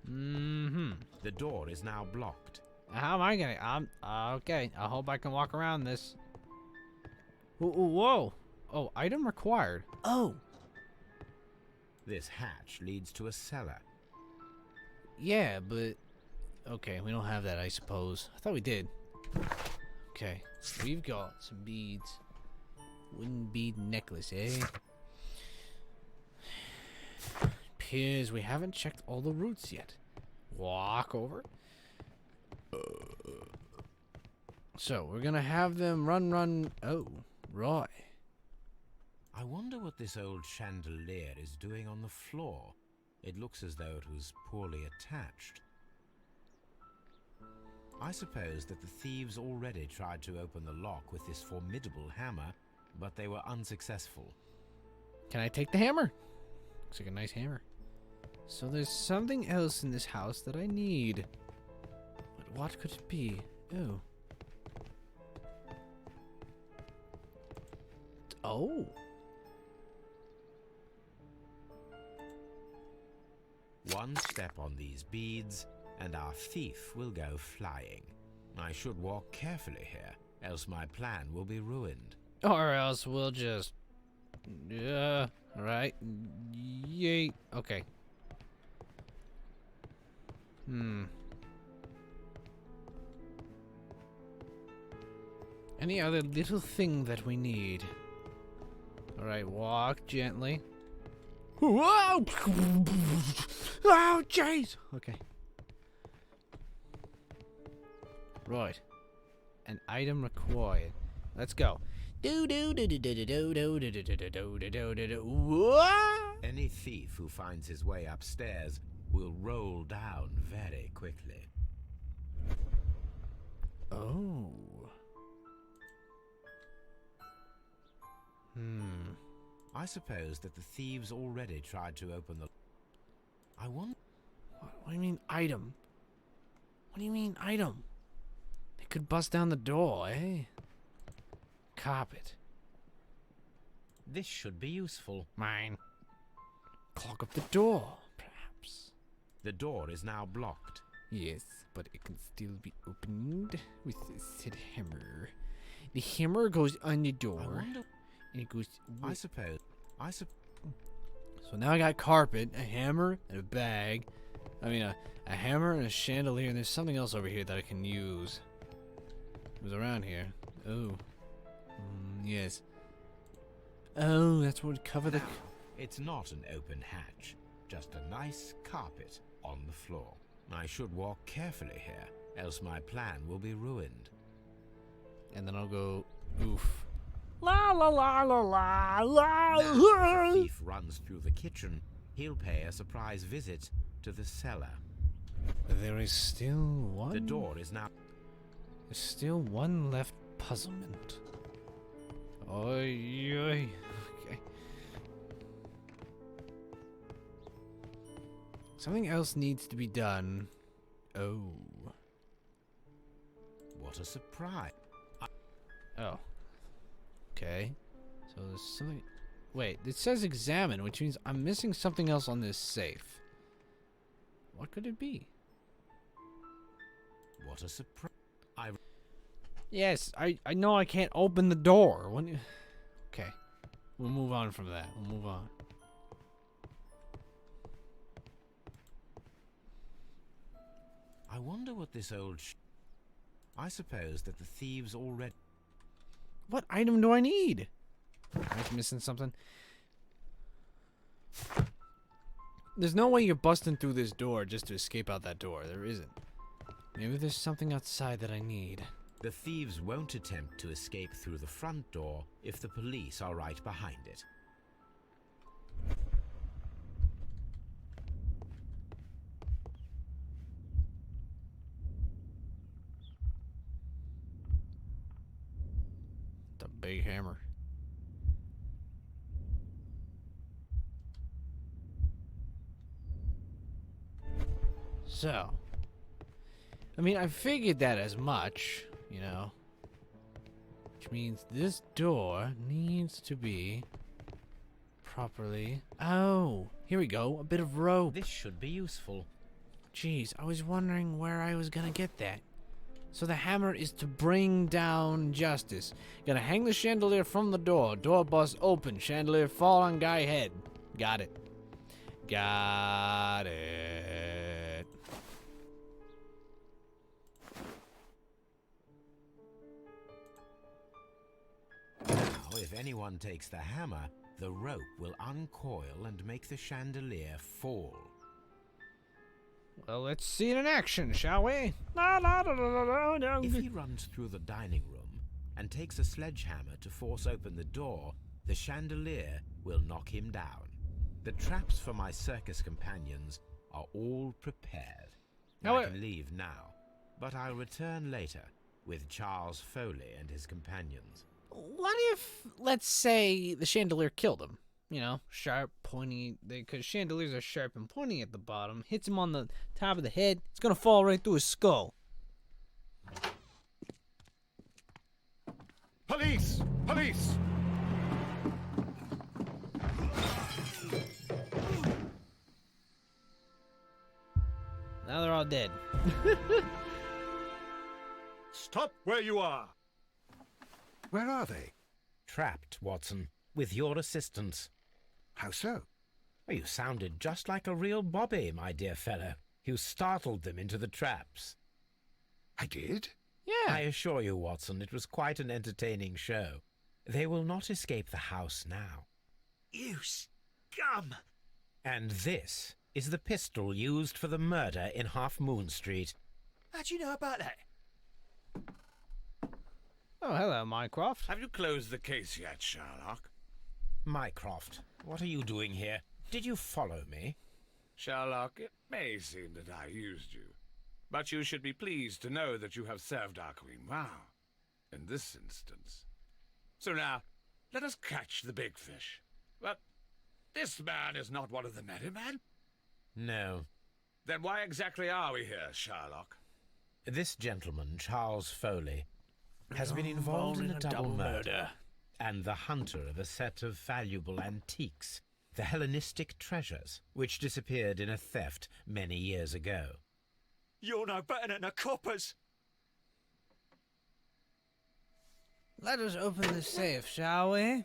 The door is now blocked. How am I gonna... okay, I hope I can walk around this. Whoa! Oh, item required. Oh! This hatch leads to a cellar. Yeah, but... Okay, we don't have that, I suppose. I thought we did. Okay, we've got some beads. Wooden bead necklace, eh? Appears we haven't checked all the routes yet. Walk over. So, we're gonna have them run. Oh, right. I wonder what this old chandelier is doing on the floor. It looks as though it was poorly attached. I suppose that the thieves already tried to open the lock with this formidable hammer, but they were unsuccessful. Can I take the hammer? Looks like a nice hammer. So there's something else in this house that I need. But what could it be? Oh. Oh. One step on these beads, and our thief will go flying. I should walk carefully here, else my plan will be ruined. Or else we'll just... Alright. Yay. Okay. Any other little thing that we need? Alright, walk gently. Whoa! Oh, jeez! Okay. Right. An item required. Let's go. Any thief who finds his way upstairs will roll down very quickly. Oh. I suppose that the thieves already tried to open the... I wonder... What do you mean, item? What do you mean, item? They could bust down the door, eh? Carpet. This should be useful. Mine. Clog up the door, perhaps. The door is now blocked. Yes, but it can still be opened with said hammer. The hammer goes on the door. I wonder... And it goes... I suppose... So now I got carpet, a hammer, and a bag. I mean, a hammer and a chandelier, and there's something else over here that I can use. It was around here. Oh. Yes. Oh, that's what would cover the... It's not an open hatch, just a nice carpet on the floor. I should walk carefully here, else my plan will be ruined. And then I'll go, oof. La la la la la la. Now, if the thief runs through the kitchen, he'll pay a surprise visit to the cellar. There is still one. The door is now... There's still one left puzzlement. Oy, oy. Okay. Something else needs to be done. Oh. What a surprise. Oh. Okay. So there's something... Wait, it says examine, which means I'm missing something else on this safe. What could it be? What a surprise. Yes, I know I can't open the door. Okay. We'll move on from that. We'll move on. I wonder what this old... I suppose that the thieves already... What item do I need? Am I missing something? There's no way you're busting through this door just to escape out that door. There isn't. Maybe there's something outside that I need. The thieves won't attempt to escape through the front door if the police are right behind it. The big hammer. So, I mean, I figured that as much, you know. Which means this door needs to be properly... Oh, here we go. A bit of rope. This should be useful. Jeez, I was wondering where I was gonna get that. So the hammer is to bring down justice. Gonna hang the chandelier from the door. Door bust open. Chandelier fall on guy head. Got it. Got it. Now, if anyone takes the hammer, the rope will uncoil and make the chandelier fall. Well, let's see it in action, shall we? If he runs through the dining room and takes a sledgehammer to force open the door, the chandelier will knock him down. The traps for my circus companions are all prepared. I can leave now, but I'll return later with Charles Foley and his companions. What if, let's say, the chandelier killed him? You know, sharp, pointy, because chandeliers are sharp and pointy at the bottom. Hits him on the top of the head, it's gonna fall right through his skull. Police! Police! Now they're all dead. Stop where you are! Where are they? Trapped, Watson, with your assistance. How so? You sounded just like a real bobby, my dear fellow. You startled them into the traps. I did? Yeah. I assure you, Watson, it was quite an entertaining show. They will not escape the house now. You scum! And this is the pistol used for the murder in Half Moon Street. How'd you know about that? Oh, hello, Mycroft. Have you closed the case yet, Sherlock? Mycroft, what are you doing here? Did you follow me? Sherlock, it may seem that I used you, but you should be pleased to know that you have served our queen well, in this instance. So now, let us catch the big fish. But this man is not one of the merry men? No. Then why exactly are we here, Sherlock? This gentleman, Charles Foley, has been involved in a double murder and the hunter of a set of valuable antiques, the Hellenistic treasures, which disappeared in a theft many years ago. You're no better than the coppers! Let us open the safe, shall we?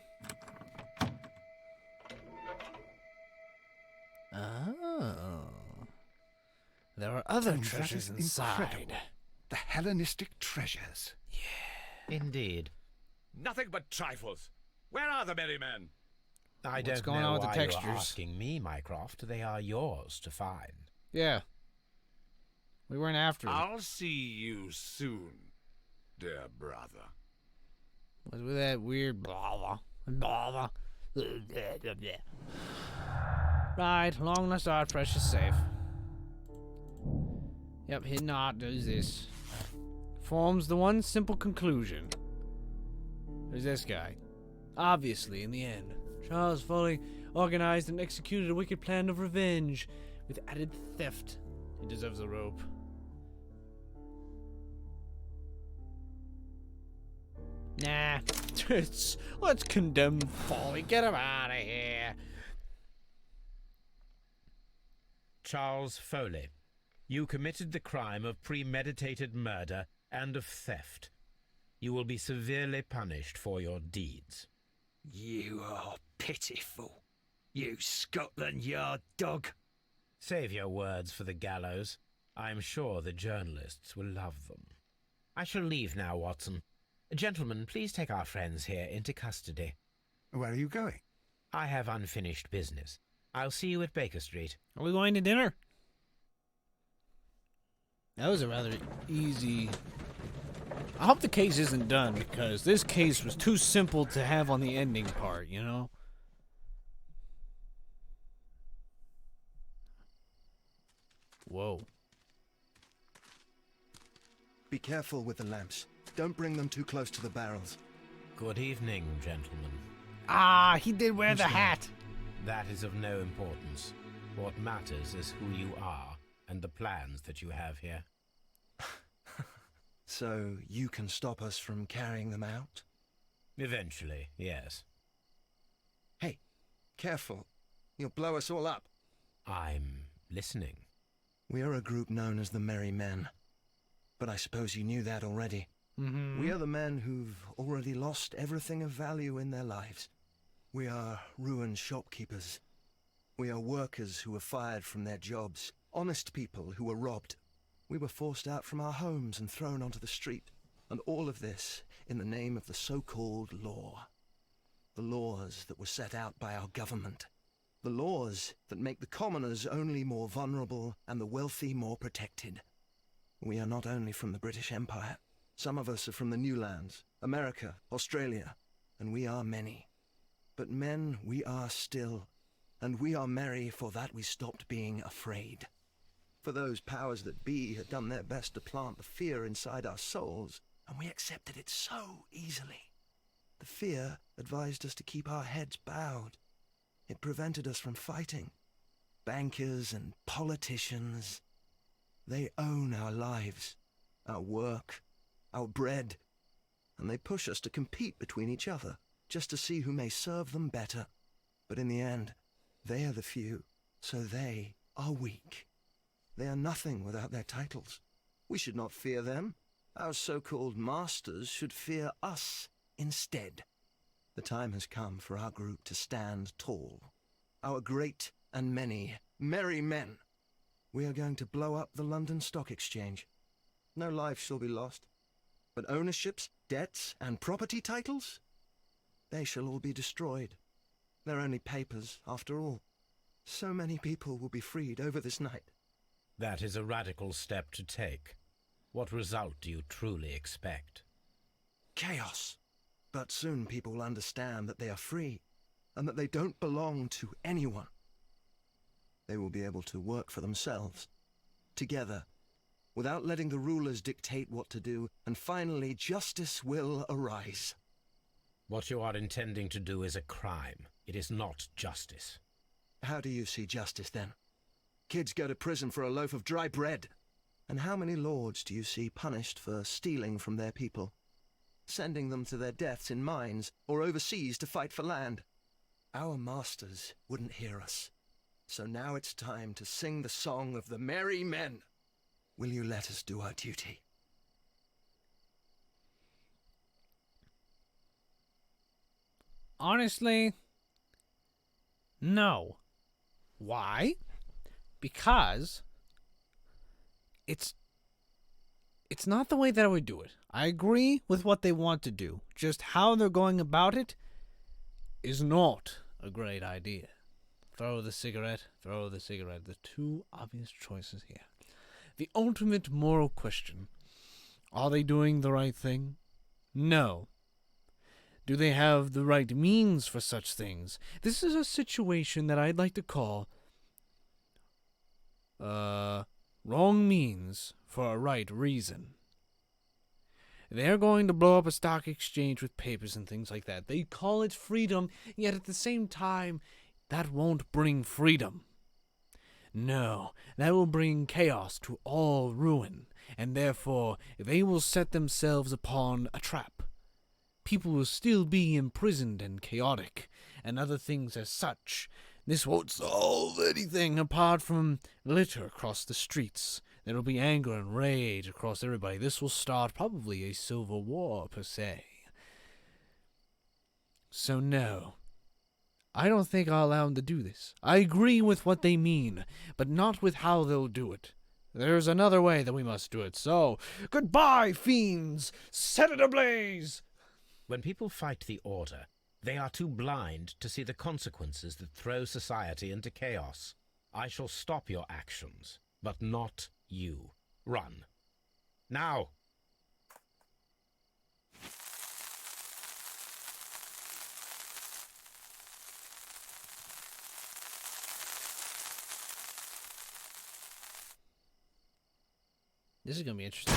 Oh. There are other treasures inside. Incredible. The Hellenistic treasures. Indeed. Nothing but trifles. Where are the merry men? I What's don't going know on with the why textures? you're asking me, Mycroft. They are yours to find. Yeah. We weren't after him. I'll see you soon, dear brother. with that weird blah blah blah. Right, long last art, fresh is safe. Yep, hidden art does this. Forms the one simple conclusion. There's this guy. Obviously, in the end, Charles Foley organized and executed a wicked plan of revenge with added theft. He deserves a rope. Nah, let's condemn Foley. Get him out of here. Charles Foley, you committed the crime of premeditated murder and of theft. You will be severely punished for your deeds. You are pitiful, you Scotland Yard dog. Save your words for the gallows. I am sure the journalists will love them. I shall leave now, Watson. Gentlemen, please take our friends here into custody. Where are you going? I have unfinished business. I'll see you at Baker Street. Are we going to dinner? That was a rather easy... I hope the case isn't done, because this case was too simple to have on the ending part, you know? Whoa. Be careful with the lamps. Don't bring them too close to the barrels. Good evening, gentlemen. Ah, he did wear the hat. That is of no importance. What matters is who you are and the plans that you have here. So you can stop us from carrying them out? Eventually, yes. Hey, careful. You'll blow us all up. I'm listening. We are a group known as the Merry Men. But I suppose you knew that already. Mm-hmm. We are the men who've already lost everything of value in their lives. We are ruined shopkeepers. We are workers who were fired from their jobs. Honest people who were robbed. We were forced out from our homes and thrown onto the street. And all of this in the name of the so-called law. The laws that were set out by our government. The laws that make the commoners only more vulnerable and the wealthy more protected. We are not only from the British Empire. Some of us are from the New Lands, America, Australia, and we are many. But men we are still, and we are merry for that we stopped being afraid. For those powers that be had done their best to plant the fear inside our souls, and we accepted it so easily. The fear advised us to keep our heads bowed. It prevented us from fighting. Bankers and politicians, they own our lives, our work, our bread, and they push us to compete between each other, just to see who may serve them better. But in the end, they are the few, so they are weak. They are nothing without their titles. We should not fear them. Our so-called masters should fear us instead. The time has come for our group to stand tall. Our great and many merry men. We are going to blow up the London Stock Exchange. No life shall be lost. But ownerships, debts, and property titles? They shall all be destroyed. They're only papers, after all. So many people will be freed over this night. That is a radical step to take. What result do you truly expect? Chaos. But soon people will understand that they are free, and that they don't belong to anyone. They will be able to work for themselves, together, without letting the rulers dictate what to do, and finally justice will arise. What you are intending to do is a crime. It is not justice. How do you see justice, then? Kids go to prison for a loaf of dry bread. And how many lords do you see punished for stealing from their people? Sending them to their deaths in mines, or overseas to fight for land? Our masters wouldn't hear us. So now it's time to sing the song of the merry men. Will you let us do our duty? Honestly, no. Why? Because it's not the way that I would do it. I agree with what they want to do. Just how they're going about it is not a great idea. Throw the cigarette, throw the cigarette. The two obvious choices here. The ultimate moral question. Are they doing the right thing? No. Do they have the right means for such things? This is a situation that I'd like to call wrong means for a right reason. They're going to blow up a stock exchange with papers and things like that. They call it freedom, yet at the same time, that won't bring freedom. No, that will bring chaos to all ruin, and therefore they will set themselves upon a trap. People will still be imprisoned and chaotic, and other things as such. This won't solve anything apart from litter across the streets. There will be anger and rage across everybody. This will start probably a civil war, per se. So no, I don't think I'll allow them to do this. I agree with what they mean, but not with how they'll do it. There's another way that we must do it, so goodbye, fiends! Set it ablaze! When people fight the order, they are too blind to see the consequences that throw society into chaos. I shall stop your actions, but not you. Run. Now! This is going to be interesting.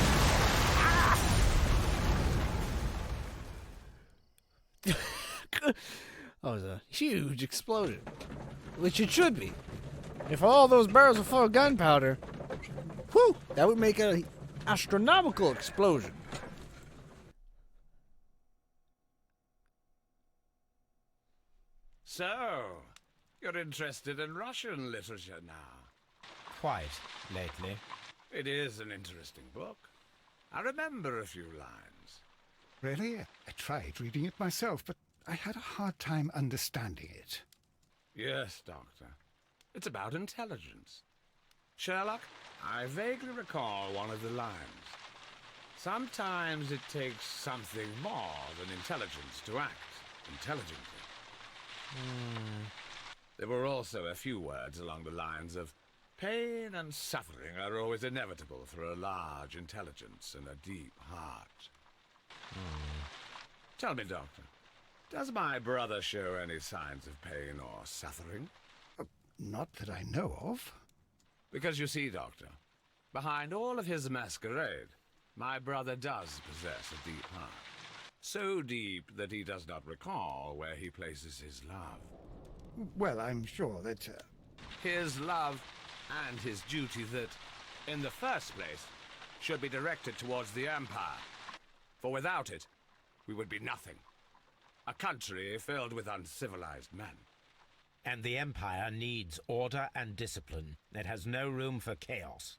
That was a huge explosion. Which it should be. If all those barrels were full of gunpowder, whew, that would make an astronomical explosion. So, you're interested in Russian literature now? Quite lately. It is an interesting book. I remember a few lines. Really? I tried reading it myself, but I had a hard time understanding it. Yes, Doctor. It's about intelligence. Sherlock, I vaguely recall one of the lines. Sometimes it takes something more than intelligence to act intelligently. There were also a few words along the lines of pain and suffering are always inevitable for a large intelligence and a deep heart. Tell me, Doctor, does my brother show any signs of pain or suffering? Not that I know of. Because you see, Doctor, behind all of his masquerade, my brother does possess a deep heart. So deep that he does not recall where he places his love. Well, I'm sure that... His love and his duty that, in the first place, should be directed towards the Empire. For without it, we would be nothing. A country filled with uncivilized men. And the Empire needs order and discipline. It has no room for chaos.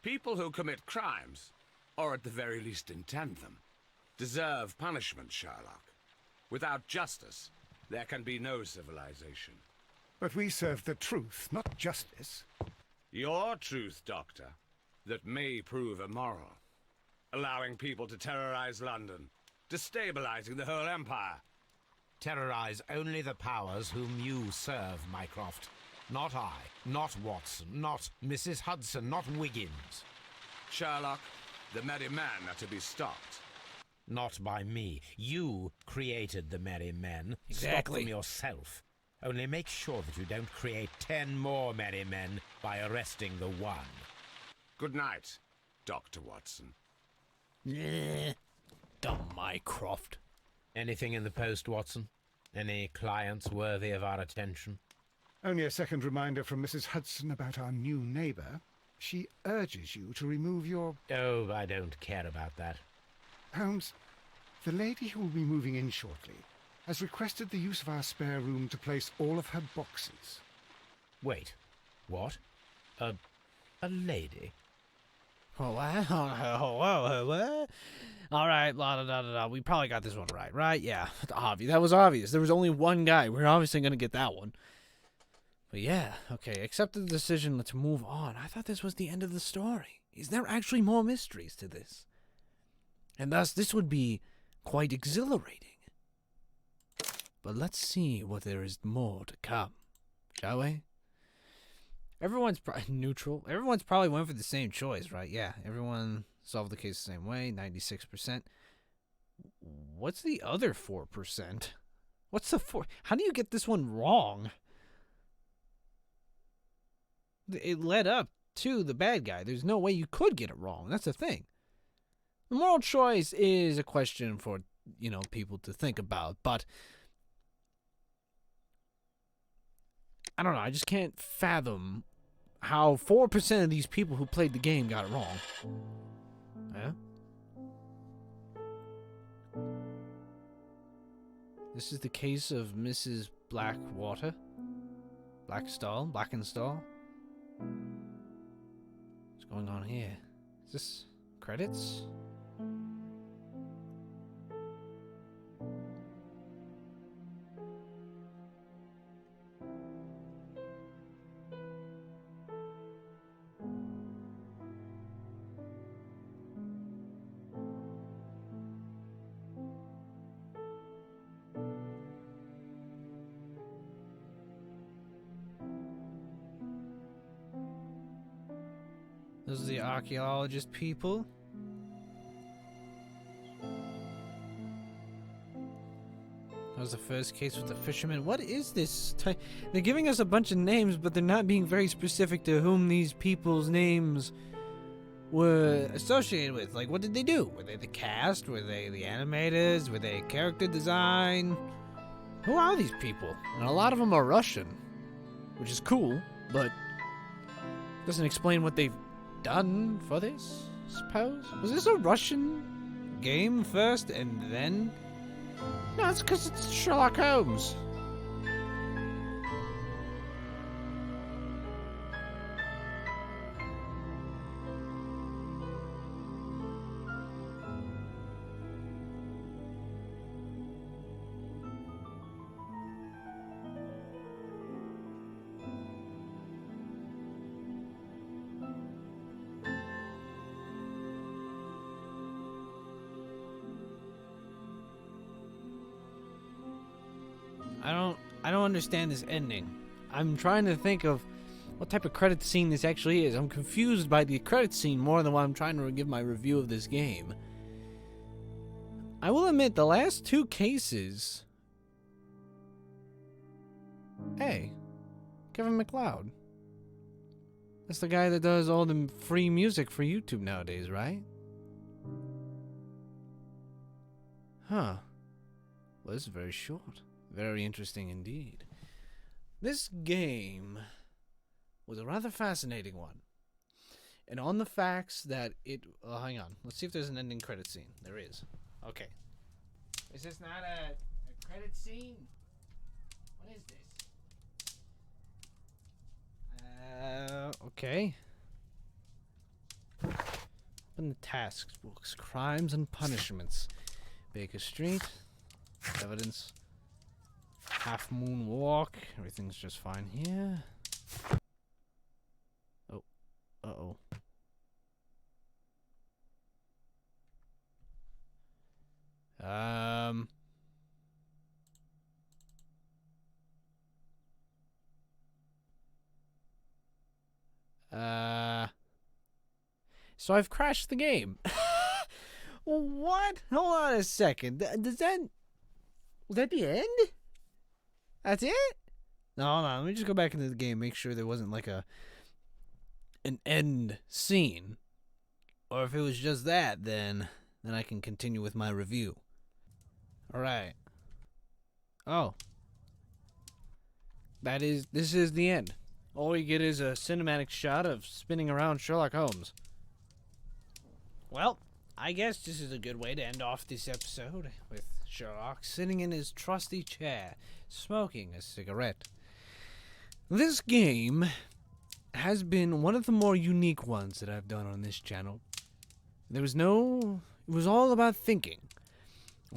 People who commit crimes, or at the very least intend them, deserve punishment, Sherlock. Without justice, there can be no civilization. But we serve the truth, not justice. Your truth, Doctor, that may prove immoral. Allowing people to terrorize London, destabilizing the whole empire. Terrorize only the powers whom you serve, Mycroft. Not I, not Watson, not Mrs. Hudson, not Wiggins. Sherlock, the merry men are to be stopped. Not by me. You created the merry men. Exactly. Stop them yourself. Only make sure that you don't create 10 more merry men by arresting the one. Good night, Dr. Watson. Dumb Mycroft. Anything in the post, Watson? Any clients worthy of our attention? Only a second reminder from Mrs. Hudson about our new neighbour. She urges you to remove your... Oh, I don't care about that. Holmes, the lady who will be moving in shortly has requested the use of our spare room to place all of her boxes. Wait, what? A lady? Oh, what? All right, blah, blah, blah, blah. We probably got this one right? Yeah, obvious. That was obvious. There was only one guy. We're obviously going to get that one. But yeah, okay, accept the decision. Let's move on. I thought this was the end of the story. Is there actually more mysteries to this? And thus, this would be quite exhilarating. But let's see what there is more to come, shall we? Everyone's probably neutral. Everyone's probably went for the same choice, right? Yeah, everyone solved the case the same way, 96%. What's the other 4%? What's the 4? How do you get this one wrong? It led up to the bad guy. There's no way you could get it wrong. That's the thing. The moral choice is a question for, people to think about, but I don't know. I just can't fathom how 4% of these people who played the game got it wrong. Yeah? This is the case of Mrs. Blackwater. Blackenstall? What's going on here? Is this credits? Those are the archaeologist people. That was the first case with the fisherman. What is this? They're giving us a bunch of names, but they're not being very specific to whom these people's names were associated with. Like, what did they do? Were they the cast? Were they the animators? Were they character design? Who are these people? And a lot of them are Russian, which is cool, but doesn't explain what they've done for this, suppose? Was this a Russian game first and then? No, it's because it's Sherlock Holmes. I don't understand this ending. I'm trying to think of what type of credit scene this actually is. I'm confused by the credit scene more than what I'm trying to give my review of this game. I will admit, the last two cases... Hey, Kevin MacLeod. That's the guy that does all the free music for YouTube nowadays, right? Huh. Well, this is very short. Very interesting indeed. This game was a rather fascinating one. And on the facts that it... Oh, hang on. Let's see if there's an ending credit scene. There is. Okay. Is this not a credit scene? What is this? Okay. Open the tasks books. Crimes and punishments. Baker Street. Evidence. Half Moon Walk. Everything's just fine here. Oh. Uh-oh. So I've crashed the game. What? Hold on a second. Does that... Was that the end? That's it? No, hold on. Let me just go back into the game, make sure there wasn't like an end scene. Or if it was just that, then I can continue with my review. Alright. Oh. This is the end. All we get is a cinematic shot of spinning around Sherlock Holmes. Well, I guess this is a good way to end off this episode with Sherlock sitting in his trusty chair, smoking a cigarette. This game has been one of the more unique ones that I've done on this channel. It was all about thinking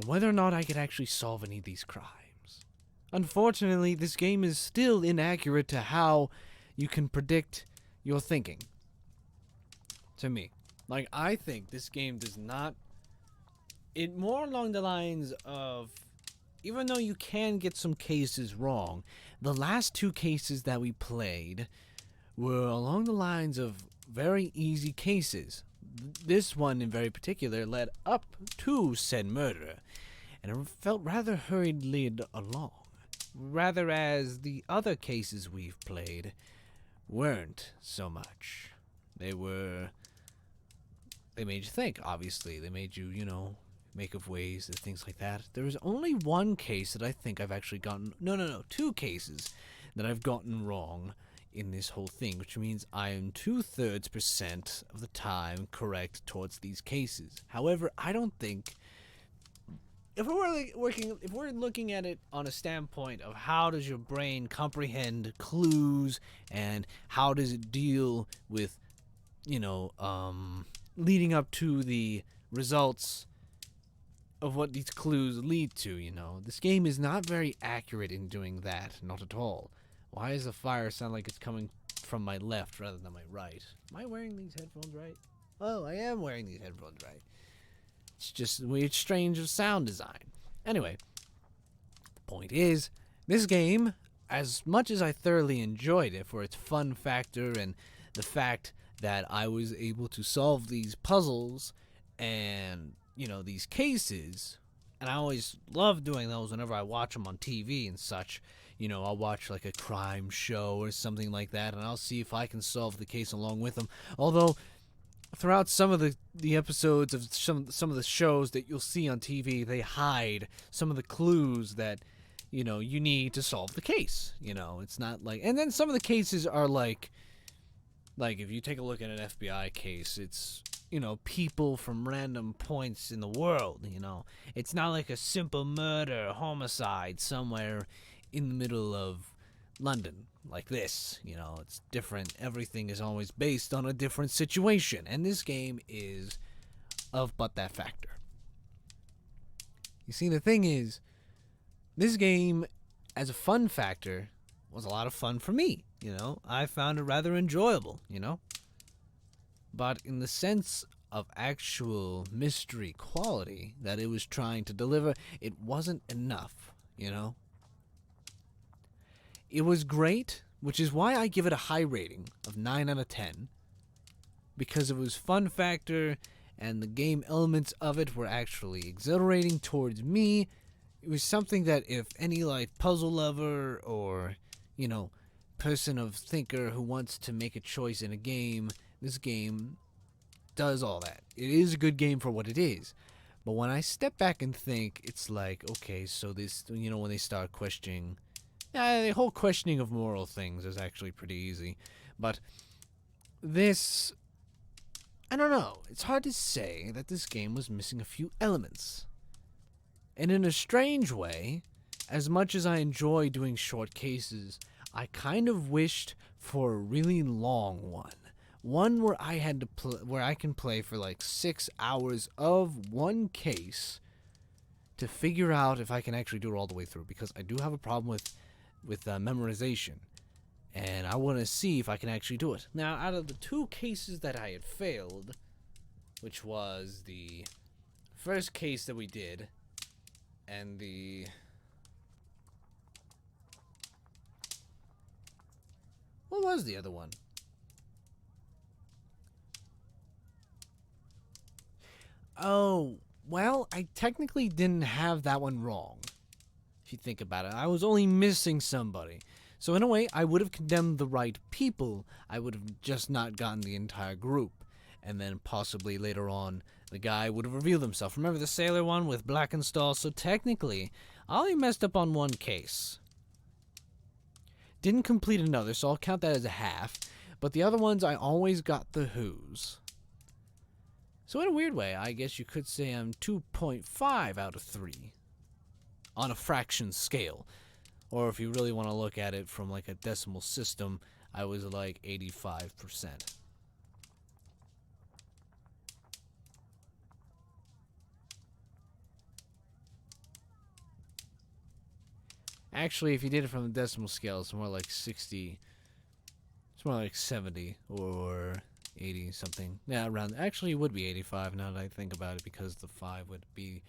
whether or not I could actually solve any of these crimes. Unfortunately, this game is still inaccurate to how you can predict your thinking. To me. Like, I think this game does not... It more along the lines of... Even though you can get some cases wrong, the last two cases that we played were along the lines of very easy cases. this one in very particular led up to said murder, and it felt rather hurriedly along. Rather as the other cases we've played weren't so much. They made you think, obviously. They made you, make of ways and things like that. There was only one case that I think I've actually gotten... No, 2 cases that I've gotten wrong in this whole thing, which means I am 2/3% of the time correct towards these cases. However, I don't think... If we're looking at it on a standpoint of how does your brain comprehend clues and how does it deal with, leading up to the results of what these clues lead to, this game is not very accurate in doing that, not at all. Why does the fire sound like it's coming from my left rather than my right? Am I wearing these headphones right? Oh, I am wearing these headphones right. It's just weird, strange sound design. Anyway, the point is, this game, as much as I thoroughly enjoyed it for its fun factor and the fact that I was able to solve these puzzles and, these cases, and I always love doing those whenever I watch them on TV and such. I'll watch like a crime show or something like that, and I'll see if I can solve the case along with them. Although, throughout some of the episodes of some of the shows that you'll see on TV, they hide some of the clues that, you need to solve the case. It's not like... And then some of the cases are like if you take a look at an FBI case, it's, people from random points in the world, It's not like a simple murder, homicide somewhere in the middle of London like this. It's different. Everything is always based on a different situation, and this game is of but that factor. You see, the thing is, this game, as a fun factor, was a lot of fun for me. I found it rather enjoyable, But in the sense of actual mystery quality that it was trying to deliver, it wasn't enough, It was great, which is why I give it a high rating of 9 out of 10. Because it was fun factor, and the game elements of it were actually exhilarating towards me. It was something that if any, puzzle lover or, person of thinker who wants to make a choice in a game, this game does all that. It is a good game for what it is. But when I step back and think, it's like, okay, so this, when they start questioning... the whole questioning of moral things is actually pretty easy. But this... I don't know. It's hard to say that this game was missing a few elements. And in a strange way, as much as I enjoy doing short cases, I kind of wished for a really long one. One where I had to where I can play for 6 hours of one case to figure out if I can actually do it all the way through, because I do have a problem with memorization, and I want to see if I can actually do it. Now, out of the 2 cases that I had failed, which was the first case that we did, and the... What was the other one? Oh, well, I technically didn't have that one wrong. If you think about it, I was only missing somebody. So in a way, I would have condemned the right people. I would have just not gotten the entire group. And then possibly later on, the guy would have revealed himself. Remember the sailor one with Blackenstall? So technically, I only messed up on one case. Didn't complete another, so I'll count that as a half. But the other ones, I always got the who's. So in a weird way, I guess you could say I'm 2.5 out of 3. On a fraction scale. Or if you really want to look at it from a decimal system, I was 85%. Actually, if you did it from the decimal scale, it's more like 60. It's more like 70 or 80 something. Yeah, around. Actually, it would be 85 now that I think about it, because the 5 would be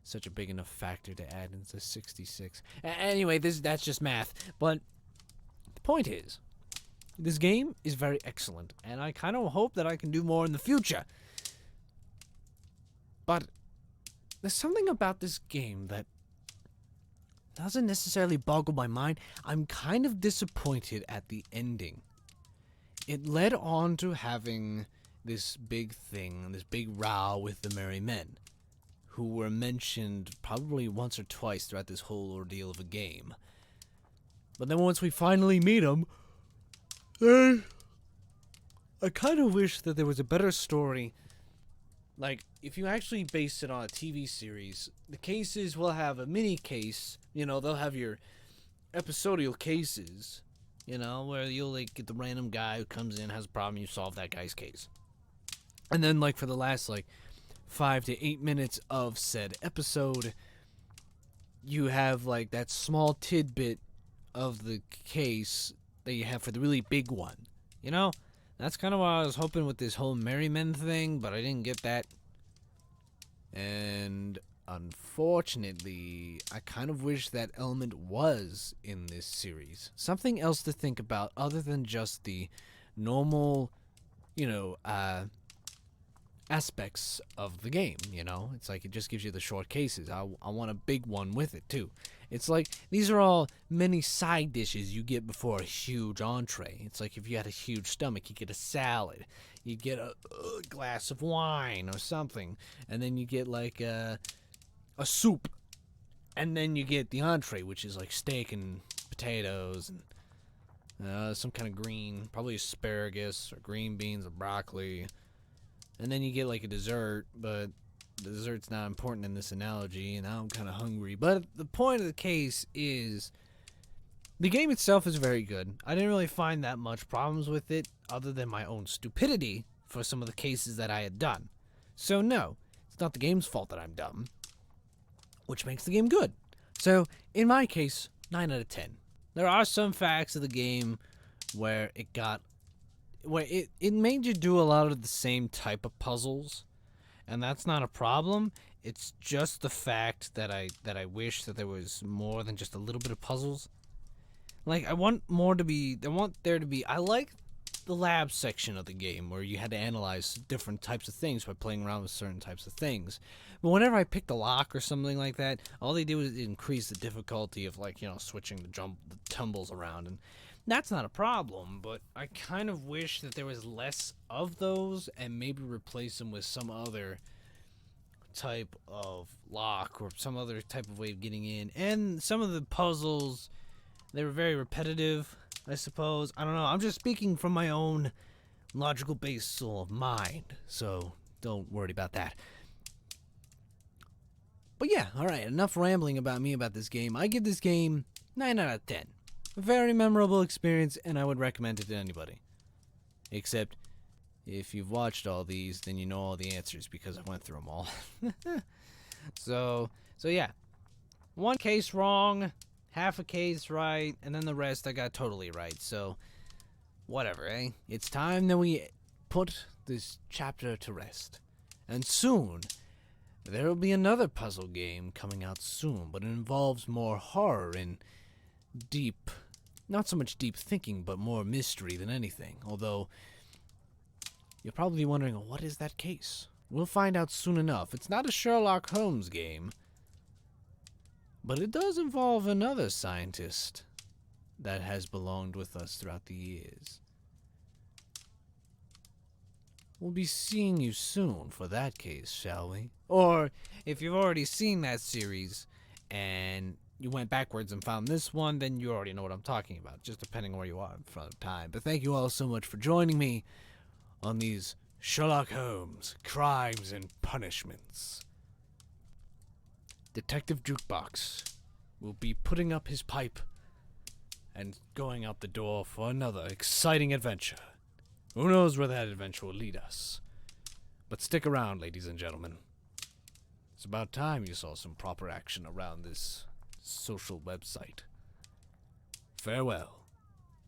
such a big enough factor to add into 66. Anyway, that's just math. But the point is, this game is very excellent, and I kind of hope that I can do more in the future. But there's something about this game that doesn't necessarily boggle my mind. I'm kind of disappointed at the ending. It led on to having this big thing, this big row with the Merry Men, who were mentioned probably once or twice throughout this whole ordeal of a game. But then once we finally meet them, I kind of wish that there was a better story. Like, if you actually base it on a TV series, the cases will have a mini case. You know, they'll have your episodial cases, you know, where you'll, like, get the random guy who comes in, has a problem, you solve that guy's case. And then, like, for the last, like, 5 to 8 minutes of said episode, you have, like, that small tidbit of the case that you have for the really big one. You know? That's kind of what I was hoping with this whole Merry Men thing, but I didn't get that. And unfortunately, I kind of wish that element was in this series. Something else to think about other than just the normal, you know, aspects of the game, you know? It's like it just gives you the short cases. I want a big one with it, too. It's like these are all many side dishes you get before a huge entree. It's like if you had a huge stomach, you get a salad. You get a glass of wine or something. And then you get like a soup. And then you get the entree, which is like steak and potatoes and some kind of green, probably asparagus or green beans or broccoli. And then you get like a dessert, but the dessert's not important in this analogy, and now I'm kind of hungry. But the point of the case is, the game itself is very good. I didn't really find that much problems with it, other than my own stupidity for some of the cases that I had done. So no, it's not the game's fault that I'm dumb, which makes the game good. So, in my case, 9 out of 10. There are some facts of the game where it made you do a lot of the same type of puzzles, and that's not a problem. It's just the fact that I wish that there was more than just a little bit of puzzles. Like, I want there to be, I like the lab section of the game where you had to analyze different types of things by playing around with certain types of things. But whenever I picked a lock or something like that, all they did was increase the difficulty of, like, you know, switching the tumbles around, and that's not a problem, but I kind of wish that there was less of those and maybe replace them with some other type of lock or some other type of way of getting in. And some of the puzzles, they were very repetitive, I suppose. I don't know. I'm just speaking from my own logical base of mind, so don't worry about that. But yeah, alright, enough rambling about me about this game. I give this game 9 out of 10. A very memorable experience, and I would recommend it to anybody. Except, if you've watched all these, then you know all the answers, because I went through them all. So yeah. One case wrong, half a case right, and then the rest I got totally right. So, whatever, eh? It's time that we put this chapter to rest. And soon, there will be another puzzle game coming out soon, but it involves more horror and deep, not so much deep thinking, but more mystery than anything. Although, you're probably wondering, what is that case? We'll find out soon enough. It's not a Sherlock Holmes game, but it does involve another scientist that has belonged with us throughout the years. We'll be seeing you soon for that case, shall we? Or, if you've already seen that series, and you went backwards and found this one, then you already know what I'm talking about, just depending on where you are in front of time. But thank you all so much for joining me on these Sherlock Holmes Crimes and Punishments. Detective Jukebox will be putting up his pipe and going out the door for another exciting adventure. Who knows where that adventure will lead us? But stick around, ladies and gentlemen. It's about time you saw some proper action around this social website. Farewell.